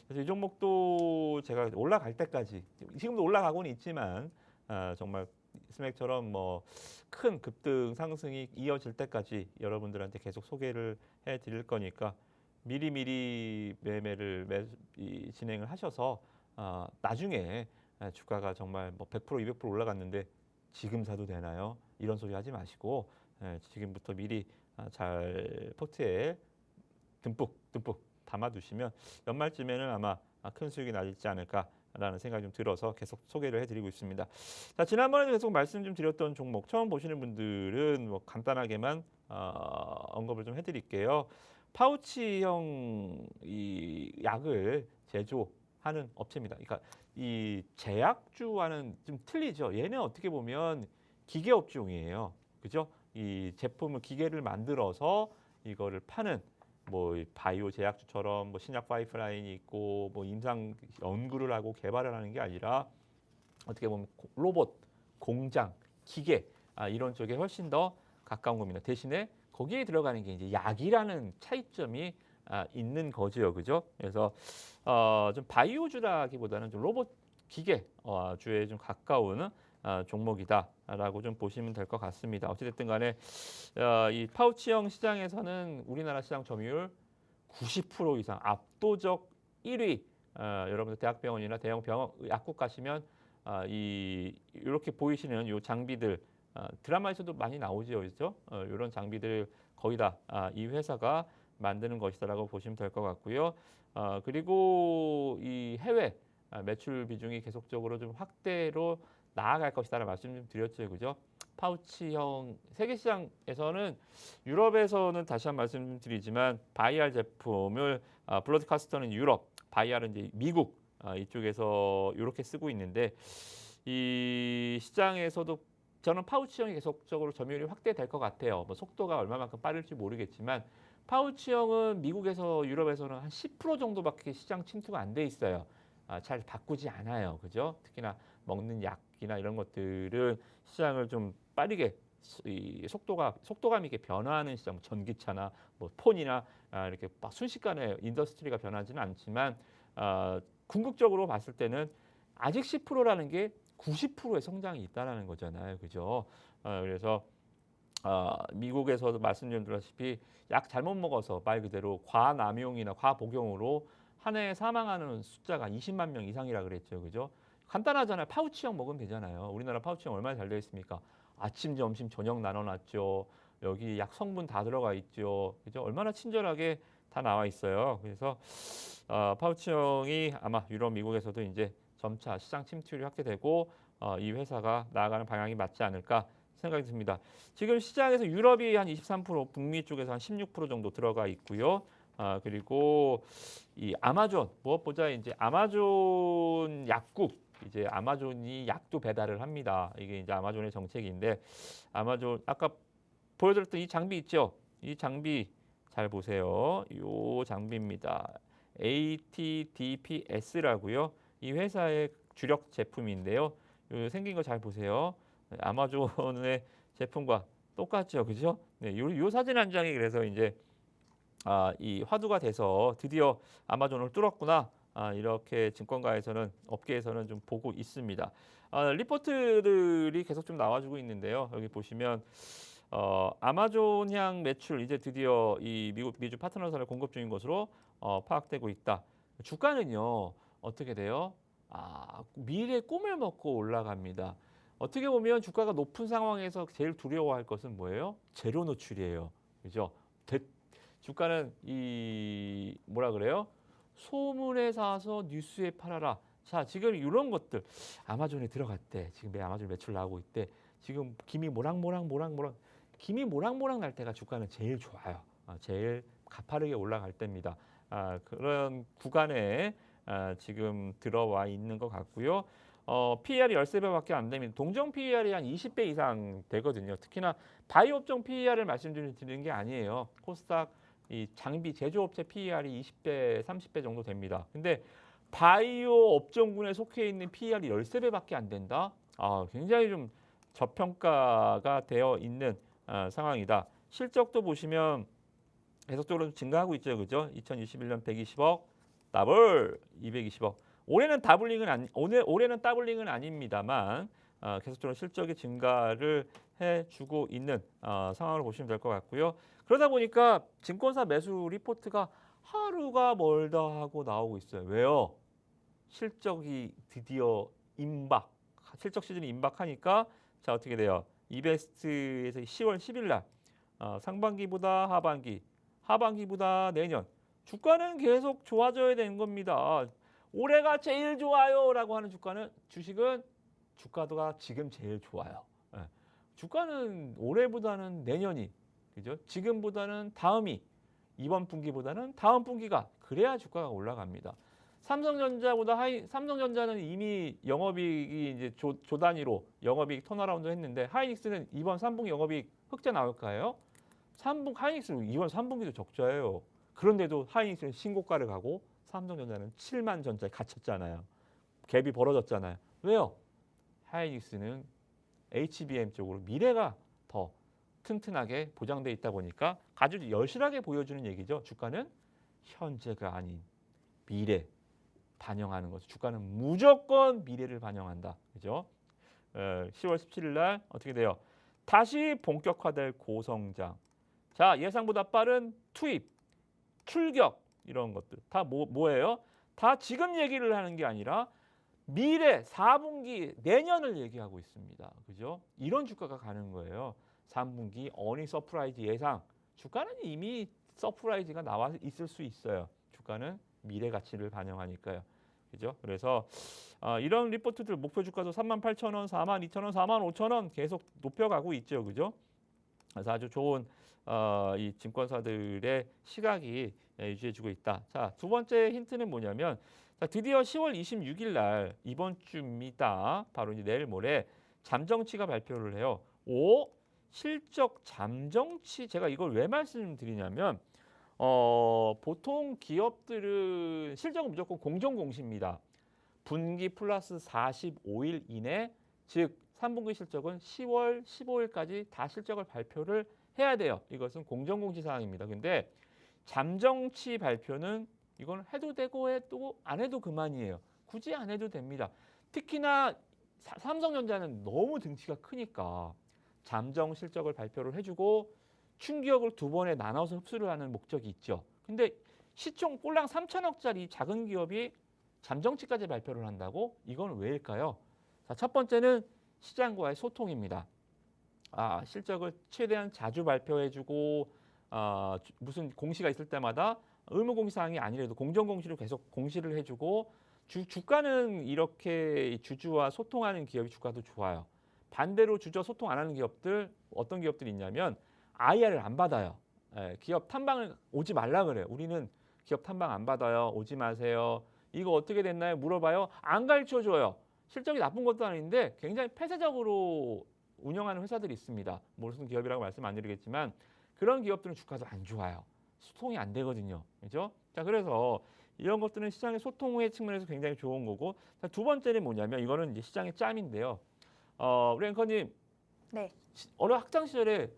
S2: 그래서 이 종목도 제가 올라갈 때까지 지금도 올라가고는 있지만 정말 스맥처럼 뭐 큰 급등 상승이 이어질 때까지 여러분들한테 계속 소개를 해드릴 거니까 미리미리 매매를 진행을 하셔서 나중에 주가가 정말 뭐 100% 200% 올라갔는데 지금 사도 되나요? 이런 소리 하지 마시고 지금부터 미리 잘 포트에 듬뿍 담아두시면 연말쯤에는 아마 큰 수익이 나지 않을까라는 생각이 좀 들어서 계속 소개를 해드리고 있습니다. 자, 지난번에 계속 말씀 좀 드렸던 종목 처음 보시는 분들은 뭐 간단하게만 언급을 좀 해드릴게요. 파우치형 이 약을 제조하는 업체입니다. 그러니까 이 제약주와는 좀 틀리죠. 얘는 어떻게 보면 기계 업종이에요. 그죠? 이 제품을 기계를 만들어서 이거를 파는 뭐 바이오 제약주처럼 뭐 신약 파이프라인이 있고 뭐 임상 연구를 하고 개발을 하는 게 아니라 어떻게 보면 로봇, 공장, 기계 이런 쪽에 훨씬 더 가까운 겁니다. 대신에 거기에 들어가는 게 이제 약이라는 차이점이 있는 거죠, 그죠? 그래서 좀 바이오주라기보다는 좀 로봇 기계 주에 좀 가까운 종목이다라고 좀 보시면 될 것 같습니다. 어찌됐든 간에 이 파우치형 시장에서는 우리나라 시장 점유율 90% 이상 압도적 1위. 여러분들 대학병원이나 대형 병원 약국 가시면 이렇게 보이시는 요 장비들 드라마에서도 많이 나오죠, 그렇죠? 이런 장비들 거의 다 이 회사가 만드는 것이다라고 보시면 될 것 같고요. 그리고 이 해외 매출 비중이 계속적으로 좀 확대로 나아갈 것이다라는 말씀 좀 드렸죠, 그죠? 파우치형 세계 시장에서는 유럽에서는 다시 한 말씀 좀 드리지만 바이알 제품을 블러드카스터는 유럽, 바이알은 이제 미국 이쪽에서 이렇게 쓰고 있는데 이 시장에서도 저는 파우치형이 계속적으로 점유율이 확대될 것 같아요. 뭐 속도가 얼마만큼 빠를지 모르겠지만 파우치형은 미국에서 유럽에서는 한 10% 정도밖에 시장 침투가 안 돼 있어요. 잘 바꾸지 않아요, 그죠? 특히나 먹는 약이나 이런 것들은 시장을 좀 빠르게 이 속도감 있게 변화하는 시장, 전기차나 뭐 폰이나 이렇게 막 순식간에 인더스트리가 변하지는 않지만 궁극적으로 봤을 때는 아직 10%라는 게 90%의 성장이 있다라는 거잖아요, 그죠? 그래서 미국에서도 말씀드렸다시피 약 잘못 먹어서 말 그대로 과남용이나 과복용으로 한 해에 사망하는 숫자가 20만 명 이상이라 그랬죠, 그죠? 간단하잖아요. 파우치형 먹으면 되잖아요. 우리나라 파우치형 얼마나 잘 되어 있습니까? 아침, 점심, 저녁 나눠놨죠. 여기 약 성분 다 들어가 있죠, 그죠? 얼마나 친절하게 다 나와 있어요. 그래서 파우치형이 아마 유럽, 미국에서도 이제 점차 시장 침투율이 확대되고 이 회사가 나아가는 방향이 맞지 않을까 생각이 듭니다. 지금 시장에서 유럽이 한 23%, 북미 쪽에서 한 16% 정도 들어가 있고요. 그리고 이 아마존 무엇보다 이제 아마존 약국 이제 아마존이 약도 배달을 합니다. 이게 이제 아마존의 정책인데 아마존 아까 보여드렸던 이 장비 있죠? 이 장비 잘 보세요. 이 장비입니다. ATDPS라고요. 이 회사의 주력 제품인데요. 생긴 거 잘 보세요. 아마존의 제품과 똑같죠, 그죠? 네, 요 사진 한 장이 그래서 이제 이 화두가 돼서 드디어 아마존을 뚫었구나. 이렇게 증권가에서는 업계에서는 좀 보고 있습니다. 리포트들이 계속 좀 나와주고 있는데요. 여기 보시면 아마존향 매출 이제 드디어 이 미주 파트너사를 공급 중인 것으로 파악되고 있다. 주가는요 어떻게 돼요? 미래 꿈을 먹고 올라갑니다. 어떻게 보면 주가가 높은 상황에서 제일 두려워할 것은 뭐예요? 재료 노출이에요. 그죠? 주가는 이 뭐라 그래요? 소문에 사서 뉴스에 팔아라. 자, 지금 이런 것들 아마존에 들어갔대. 지금 아마존 매출 나오고 있대. 지금 김이 모락모락 김이 모락모락 날 때가 주가는 제일 좋아요. 제일 가파르게 올라갈 때입니다. 그런 구간에 지금 들어와 있는 것 같고요. PER이 13배밖에 안 됩니다. 동정 PER이 한 20배 이상 되거든요. 특히나 바이오 업종 PER을 말씀드리는 게 아니에요. 코스닥 이 장비 제조업체 PER이 20배, 30배 정도 됩니다. 근데 바이오 업종군에 속해 있는 PER이 13배밖에 안 된다? 굉장히 좀 저평가가 되어 있는 상황이다. 실적도 보시면 계속적으로 증가하고 있죠. 그죠? 2021년 120억, 더블 220억. 올해는 더블링은 아닙니다만 계속적으로 실적의 증가를 해주고 있는 상황을 보시면 될 것 같고요. 그러다 보니까 증권사 매수 리포트가 하루가 멀다 하고 나오고 있어요. 왜요? 실적이 드디어 실적 시즌이 임박하니까 자 어떻게 돼요? 이베스트에서 10월 10일 날 상반기보다 하반기보다 내년 주가는 계속 좋아져야 되는 겁니다. 올해가 제일 좋아요라고 하는 주식은 주가가 지금 제일 좋아요. 주가는 올해보다는 내년이 그죠? 지금보다는 다음이 이번 분기보다는 다음 분기가 그래야 주가가 올라갑니다. 삼성전자는 이미 영업이익이 이제 조 단위로 영업이익 턴어라운드 했는데 하이닉스는 이번 3분기 영업이익 흑자 나올까요? 하이닉스는 이번 3분기도 적자예요. 그런데도 하이닉스는 신고가를 가고 삼성전자는 7만 전자에 갇혔잖아요. 갭이 벌어졌잖아요. 왜요? 하이닉스는 HBM 쪽으로 미래가 더 튼튼하게 보장돼 있다 보니까 아주 여실하게 보여주는 얘기죠. 주가는 현재가 아닌 미래 반영하는 거죠. 주가는 무조건 미래를 반영한다. 그죠? 10월 17일 날 어떻게 돼요? 다시 본격화될 고성장. 자, 예상보다 빠른 투입, 출격 이런 것들 다 뭐예요? 다 지금 얘기를 하는 게 아니라 미래 4분기 내년을 얘기하고 있습니다. 그죠? 이런 주가가 가는 거예요. 3분기 어닝 서프라이즈 예상. 주가는 이미 서프라이즈가 나와 있을 수 있어요. 주가는 미래 가치를 반영하니까요. 그죠? 그래서 이런 리포트들 목표 주가도 38,000원, 42,000원, 45,000원 계속 높여가고 있죠. 그죠? 그래서 아주 좋은 이 증권사들의 시각이 유지해주고 있다. 자, 두 번째 힌트는 뭐냐면 자, 드디어 10월 26일 날 이번 주입니다. 바로 이제 내일 모레 잠정치가 발표를 해요. 실적 잠정치 제가 이걸 왜 말씀드리냐면 보통 기업들은 실적은 무조건 공정공시입니다. 분기 플러스 45일 이내 즉 3분기 실적은 10월 15일까지 다 실적을 발표를 해야 돼요. 이것은 공정공시 사항입니다. 근데 잠정치 발표는 이건 해도 되고 해도 안 해도 그만이에요. 굳이 안 해도 됩니다. 특히나 삼성전자는 너무 등치가 크니까 잠정 실적을 발표를 해주고 충격을 두 번에 나눠서 흡수를 하는 목적이 있죠. 근데 시총 꼴랑 3천억짜리 작은 기업이 잠정치까지 발표를 한다고? 이건 왜일까요? 자, 첫 번째는 시장과의 소통입니다. 실적을 최대한 자주 발표해주고 무슨 공시가 있을 때마다 의무공시사항이 아니라도 공정공시로 계속 공시를 해주고 주가는 이렇게 주주와 소통하는 기업이 주가도 좋아요. 반대로 주주와 소통 안 하는 기업들 어떤 기업들이 있냐면 IR을 안 받아요. 기업 탐방을 오지 말라 그래요. 우리는 기업 탐방 안 받아요. 오지 마세요. 이거 어떻게 됐나요? 물어봐요. 안 가르쳐줘요. 실적이 나쁜 것도 아닌데 굉장히 폐쇄적으로 운영하는 회사들이 있습니다. 무슨 기업이라고 말씀 안 드리겠지만 그런 기업들은 주가도 안 좋아요. 소통이 안 되거든요. 그렇죠? 자, 그래서 이런 것들은 시장의 소통의 측면에서 굉장히 좋은 거고 자, 두 번째는 뭐냐면 이거는 이제 시장의 짬인데요. 우리 앵커님
S1: 네.
S2: 어느 학창 시절에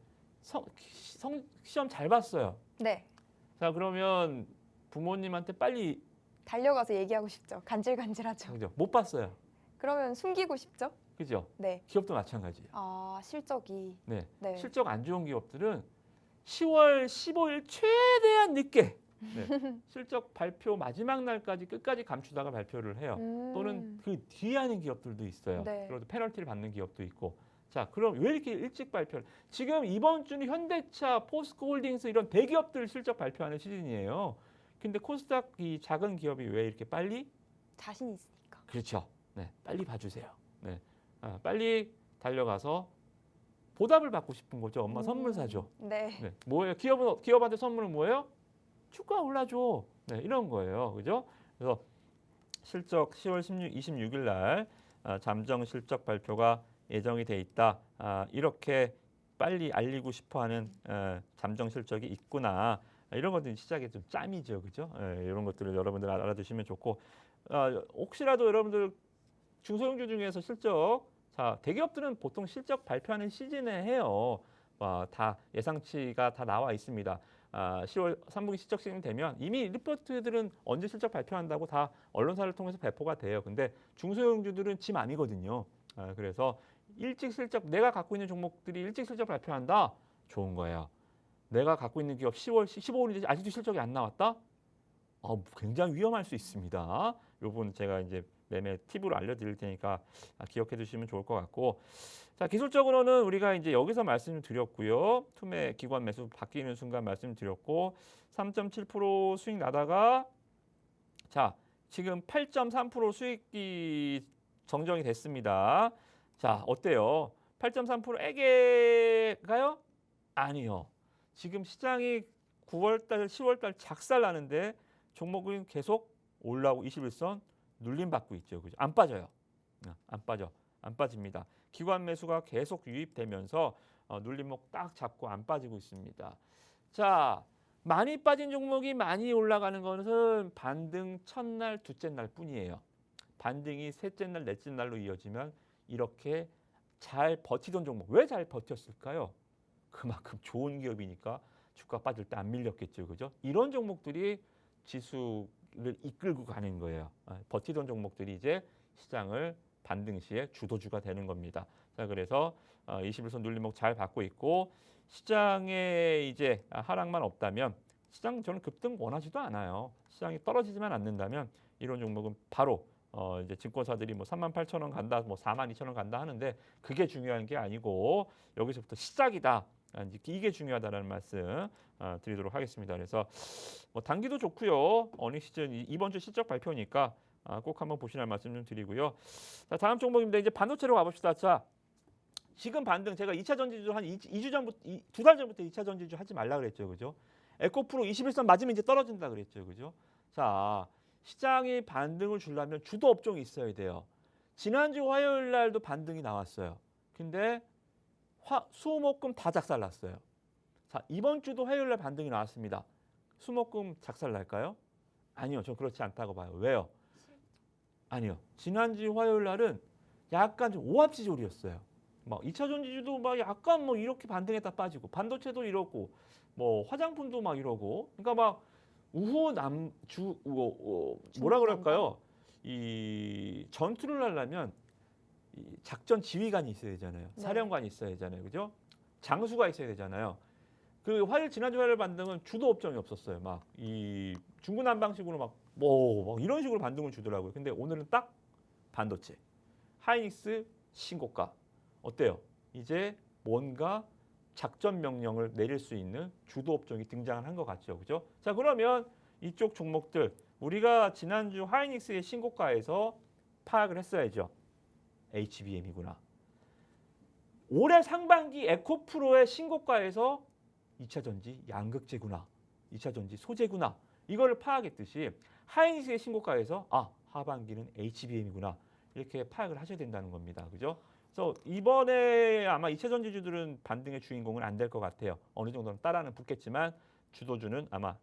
S2: 시험 잘 봤어요.
S1: 네.
S2: 자, 그러면 부모님한테 빨리
S1: 달려가서 얘기하고 싶죠. 간질간질하죠.
S2: 그죠? 못 봤어요.
S1: 그러면 숨기고 싶죠?
S2: 그죠?
S1: 네.
S2: 기업도 마찬가지예요.
S1: 실적이.
S2: 네.
S1: 네.
S2: 실적 안 좋은 기업들은 10월 15일 최대한 늦게 네. 실적 발표 마지막 날까지 끝까지 감추다가 발표를 해요. 또는 그 뒤에 하는 기업들도 있어요.
S1: 네.
S2: 그래도 페널티를 받는 기업도 있고. 자, 그럼 왜 이렇게 일찍 발표를? 지금 이번 주는 현대차, 포스코홀딩스 이런 대기업들 실적 발표하는 시즌이에요. 근데 코스닥 이 작은 기업이 왜 이렇게 빨리?
S1: 자신 있으니까.
S2: 그렇죠. 네, 빨리 봐주세요. 네, 빨리 달려가서 보답을 받고 싶은 거죠. 엄마 선물 사줘.
S1: 네.
S2: 네, 뭐예요? 기업한테 선물은 뭐예요? 주가 올라줘. 네, 이런 거예요. 그죠? 그래서 실적 10월 26일 날 잠정 실적 발표가 예정이 돼 있다. 이렇게 빨리 알리고 싶어하는 잠정 실적이 있구나. 이런 것들이 시작에 좀 짬이죠, 그죠? 이런 것들을 여러분들 알아두시면 좋고, 혹시라도 여러분들 중소형주 중에서 실적, 자 대기업들은 보통 실적 발표하는 시즌에 해요. 다 예상치가 다 나와 있습니다. 10월 3분기 실적 시즌 되면 이미 리포트들은 언제 실적 발표한다고 다 언론사를 통해서 배포가 돼요. 근데 중소형주들은 짐 아니거든요. 그래서 일찍 실적, 내가 갖고 있는 종목들이 일찍 실적 발표한다? 좋은 거예요. 내가 갖고 있는 기업 10월 15일인데 아직도 실적이 안 나왔다? 굉장히 위험할 수 있습니다. 이 부분 제가 이제 매매 팁으로 알려드릴 테니까 기억해 두시면 좋을 것 같고, 자 기술적으로는 우리가 이제 여기서 말씀드렸고요. 투매 기관 매수 바뀌는 순간 말씀드렸고 3.7% 수익 나다가 자 지금 8.3% 수익이 정정이 됐습니다. 자 어때요? 8.3%에게가요? 아니요. 지금 시장이 9월달, 10월달 작살나는데 종목은 계속 올라오고 21선 눌림 받고 있죠. 그죠? 안 빠져요. 안 빠져. 안 빠집니다. 기관 매수가 계속 유입되면서 눌림목 딱 잡고 안 빠지고 있습니다. 자, 많이 빠진 종목이 많이 올라가는 것은 반등 첫날, 둘째 날 뿐이에요. 반등이 셋째 날, 넷째 날로 이어지면 이렇게 잘 버티던 종목. 왜 잘 버텼을까요? 그만큼 좋은 기업이니까 주가 빠질 때 안 밀렸겠죠. 그죠? 이런 종목들이 지수를 이끌고 가는 거예요. 버티던 종목들이 이제 시장을 반등 시에 주도주가 되는 겁니다. 자, 그래서 21선 눌림목 잘 받고 있고 시장에 이제 하락만 없다면 시장 저는 급등 원하지도 않아요. 시장이 떨어지지만 않는다면 이런 종목은 바로 이제 증권사들이 뭐 38,000원 간다, 뭐 42,000원 간다 하는데 그게 중요한 게 아니고 여기서부터 시작이다. 이게 중요하다는 말씀 드리도록 하겠습니다. 그래서 뭐 단기도 좋고요. 어닝 시즌 이번 주 실적 발표니까 꼭 한번 보시라는 말씀 좀 드리고요. 자, 다음 종목입니다. 이제 반도체로 가봅시다. 자, 지금 반등 제가 2차 전지주 한 2주 전부터 2달 전부터 2차 전지주 하지 말라 그랬죠. 그죠? 에코프로 21선 맞으면 이제 떨어진다 그랬죠. 그죠? 자, 시장이 반등을 주려면 주도 업종이 있어야 돼요. 지난주 화요일 날도 반등이 나왔어요. 근데 수목금 다 작살났어요. 자, 이번 주도 화요일 날 반등이 나왔습니다. 수목금 작살날까요? 아니요. 저 그렇지 않다고 봐요. 왜요? 아니요. 지난주 화요일 날은 약간 좀 오합지졸이었어요. 막 2차 전지주도 막 약간 뭐 이렇게 반등했다 빠지고 반도체도 이렇고 뭐 화장품도 막 이러고 그러니까 막 뭐라 그럴까요? 이 전투를 하려면 이 작전 지휘관이 있어야 되잖아요.
S1: 네.
S2: 사령관이 있어야 되잖아요. 그죠? 장수가 있어야 되잖아요. 그 지난주 화요일 반등은 주도 업종이 없었어요. 막 이 중구난방식으로 막 이런 식으로 반등을 주더라고요. 근데 오늘은 딱 반도체, 하이닉스 신고가 어때요? 이제 뭔가 작전 명령을 내릴 수 있는 주도 업종이 등장을 한 것 같죠, 그죠? 자, 그러면 이쪽 종목들 우리가 지난주 하이닉스의 신고가에서 파악을 했어야죠. HBM이구나. 올해 상반기 에코프로의 신고가에서 2차 전지 양극재구나. 2차 전지 소재구나. 이거를 파악했듯이 하이닉스의 신고가에서 하반기는 HBM이구나. 이렇게 파악을 하셔야 된다는 겁니다. 그죠? 그래서 이번에 아마 2차 전지주들은 반등의 주인공은 안 될 것 같아요. 어느 정도는 따라는 붙겠지만 주도주는 아마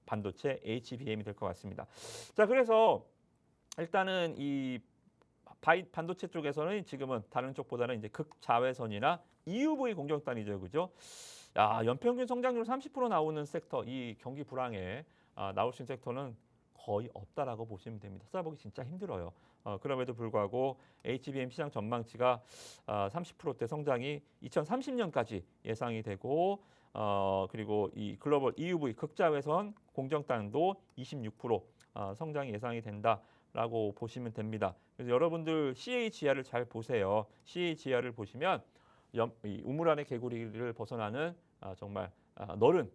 S2: 반도체 HBM이 될 것 같습니다. 자, 그래서 일단은 이 반도체 쪽에서는 지금은 다른 쪽보다는 이제 극자외선이나 EUV 공정단이죠, 그죠? 야, 연평균 성장률 30% 나오는 섹터, 이 경기 불황에 나올 수 있는 섹터는 거의 없다라고 보시면 됩니다. 찾아보기 진짜 힘들어요. 그럼에도 불구하고 HBM 시장 전망치가 30%대 성장이 2030년까지 예상이 되고 그리고 이 글로벌 EUV 극자외선 공정단도 26% 성장이 예상이 된다라고 보시면 됩니다. 그래서 여러분들 CAGR을 잘 보세요. CAGR을 보시면 이 우물 안의 개구리를 벗어나는 정말 너른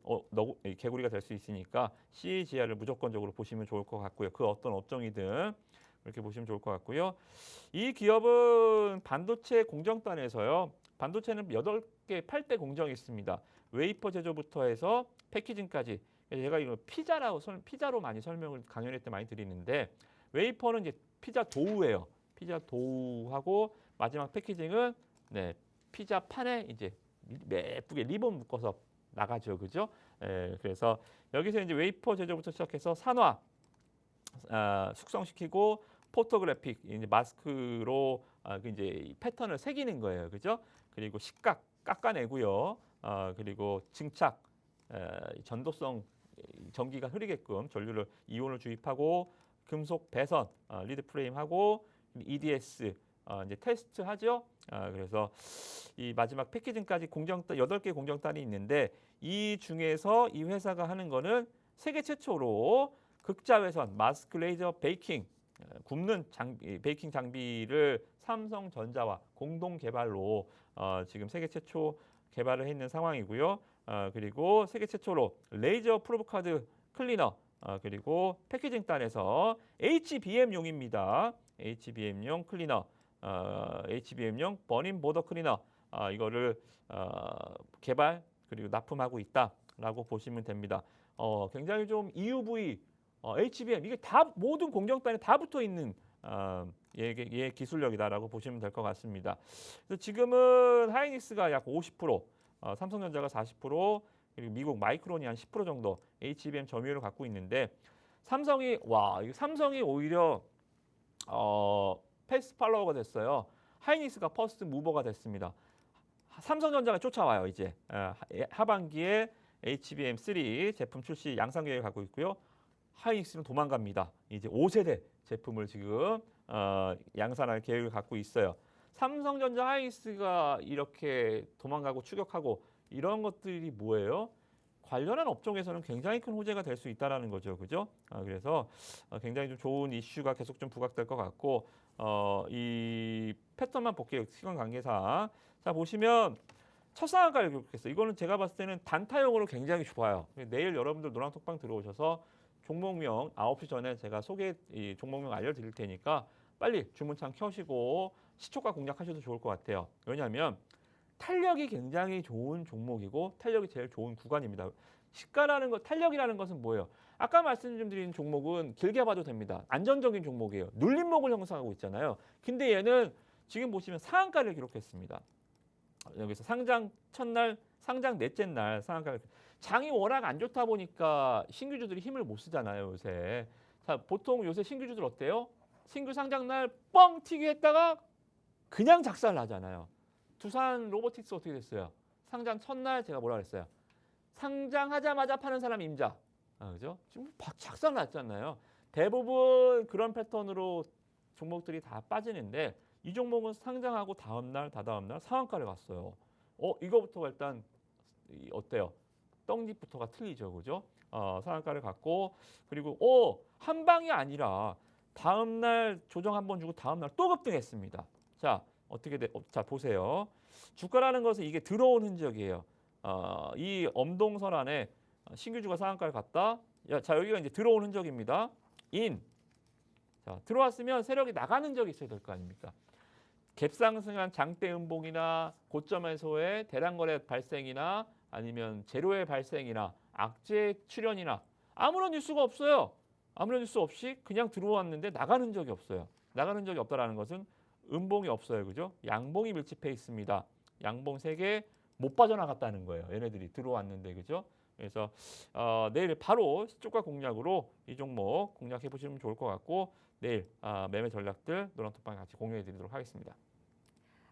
S2: 이 개구리가 될 수 있으니까 CAGR을 무조건적으로 보시면 좋을 것 같고요. 그 어떤 업종이든 이렇게 보시면 좋을 것 같고요. 이 기업은 반도체 공정단에서요. 반도체는 8개, 8대 공정이 있습니다. 웨이퍼 제조부터 해서 패키징까지. 제가 이거 피자로 많이 설명을 강연회 때 많이 드리는데 웨이퍼는 이제 피자 도우예요. 피자 도우하고 마지막 패키징은 네, 피자 판에 이제 예쁘게 리본 묶어서 나가죠, 그죠? 그래서 여기서 이제 웨이퍼 제조부터 시작해서 산화, 숙성시키고 포토그래픽 이제 마스크로 이제 이 패턴을 새기는 거예요, 그죠? 그리고 식각 깎아내고요. 그리고 증착, 전도성 전기가 흐르게끔 전류를 이온을 주입하고 금속 배선, 리드 프레임하고 EDS 이제 테스트하죠. 그래서 이 마지막 패키징까지 8개 공정단이 있는데 이 중에서 이 회사가 하는 거는 세계 최초로 극자외선 마스크 레이저 베이킹 굽는 베이킹 장비를 삼성전자와 공동 개발로 지금 세계 최초 개발을 해 있는 상황이고요. 그리고 세계 최초로 레이저 프로브 카드 클리너 그리고 패키징 단에서 HBM용입니다. HBM용 클리너, HBM용 버닝 보더 클리너 이거를 개발 그리고 납품하고 있다라고 보시면 됩니다. 굉장히 좀 EUV, HBM 이게 다 모든 공정단에 다 붙어 있는 얘 기술력이다라고 보시면 될 것 같습니다. 그래서 지금은 하이닉스가 약 50%, 삼성전자가 40%, 그리고 미국 마이크론이 한 10% 정도 HBM 점유율을 갖고 있는데 삼성이 오히려 패스트 팔로워가 됐어요. 하이닉스가 퍼스트 무버가 됐습니다. 삼성전자가 쫓아와요. 이제 하반기에 HBM3 제품 출시 양산 계획을 갖고 있고요. 하이닉스는 도망갑니다. 이제 5세대 제품을 지금 양산할 계획을 갖고 있어요. 삼성전자 하이닉스가 이렇게 도망가고 추격하고 이런 것들이 뭐예요? 관련한 업종에서는 굉장히 큰 호재가 될 수 있다라는 거죠, 그죠? 그래서 굉장히 좀 좋은 이슈가 계속 좀 부각될 것 같고 이 패턴만 볼게요, 시간 관계상. 자 보시면 첫상한가를 기록했어요. 이거는 제가 봤을 때는 단타용으로 굉장히 좋아요. 내일 여러분들 노랑톡방 들어오셔서 종목명 9시 전에 제가 이 종목명 알려드릴 테니까 빨리 주문창 켜시고 시초가 공략하셔도 좋을 것 같아요. 왜냐하면 탄력이 굉장히 좋은 종목이고 탄력이 제일 좋은 구간입니다. 탄력이라는 것은 뭐예요? 아까 말씀드린 종목은 길게 봐도 됩니다. 안전적인 종목이에요. 눌림목을 형성하고 있잖아요. 근데 얘는 지금 보시면 상한가를 기록했습니다. 여기서 상장 첫날, 상장 넷째 날 상한가를 장이 워낙 안 좋다 보니까 신규주들이 힘을 못 쓰잖아요, 요새. 자, 보통 요새 신규주들 어때요? 신규 상장 날 뻥 튀기 했다가 그냥 작살 나잖아요. 두산 로보틱스 어떻게 됐어요? 상장 첫날 제가 뭐라 그랬어요? 상장하자마자 파는 사람 임자. 그죠? 지금 작살 났잖아요. 대부분 그런 패턴으로 종목들이 다 빠지는데 이 종목은 상장하고 다음날, 다다음날 상한가를 갔어요. 이거부터가 일단 어때요? 떡잎부터가 틀리죠, 그죠? 상한가를 갔고 그리고 한 방이 아니라 다음날 조정 한번 주고 다음날 또 급등했습니다. 자, 자 보세요. 주가라는 것은 이게 들어온 흔적이에요. 이 엄동선 안에 신규주가 상한가를 갔다. 자 여기가 이제 들어온 흔적입니다. 자 들어왔으면 세력이 나가는 흔적이 있어야 될 거 아닙니까? 갭상승한 장대 음봉이나 고점에서의 대량거래 발생이나 아니면 제로의 발생이나 악재 출현이나 아무런 뉴스가 없어요. 아무런 뉴스 없이 그냥 들어왔는데 나가는 적이 없어요. 나가는 적이 없다라는 것은 음봉이 없어요. 그죠? 양봉이 밀집해 있습니다. 양봉 3개 못 빠져나갔다는 거예요. 얘네들이 들어왔는데. 그죠? 그래서 내일 바로 시초가 공략으로 이 종목 공략해 보시면 좋을 것 같고 내일 매매 전략들 노란톡방 같이 공유해 드리도록 하겠습니다.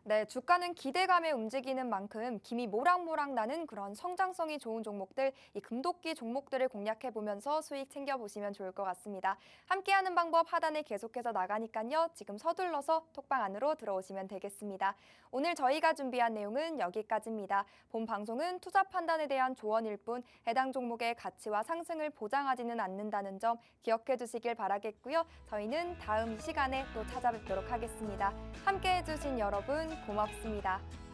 S1: 네, 주가는 기대감에 움직이는 만큼 김이 모락모락 나는 그런 성장성이 좋은 종목들, 이 금도끼 종목들을 공략해 보면서 수익 챙겨보시면 좋을 것 같습니다. 함께하는 방법 하단에 계속해서 나가니까요. 지금 서둘러서 톡방 안으로 들어오시면 되겠습니다. 오늘 저희가 준비한 내용은 여기까지입니다. 본 방송은 투자 판단에 대한 조언일 뿐 해당 종목의 가치와 상승을 보장하지는 않는다는 점 기억해 주시길 바라겠고요. 저희는 다음 시간에 또 찾아뵙도록 하겠습니다. 함께해 주신 여러분 고맙습니다.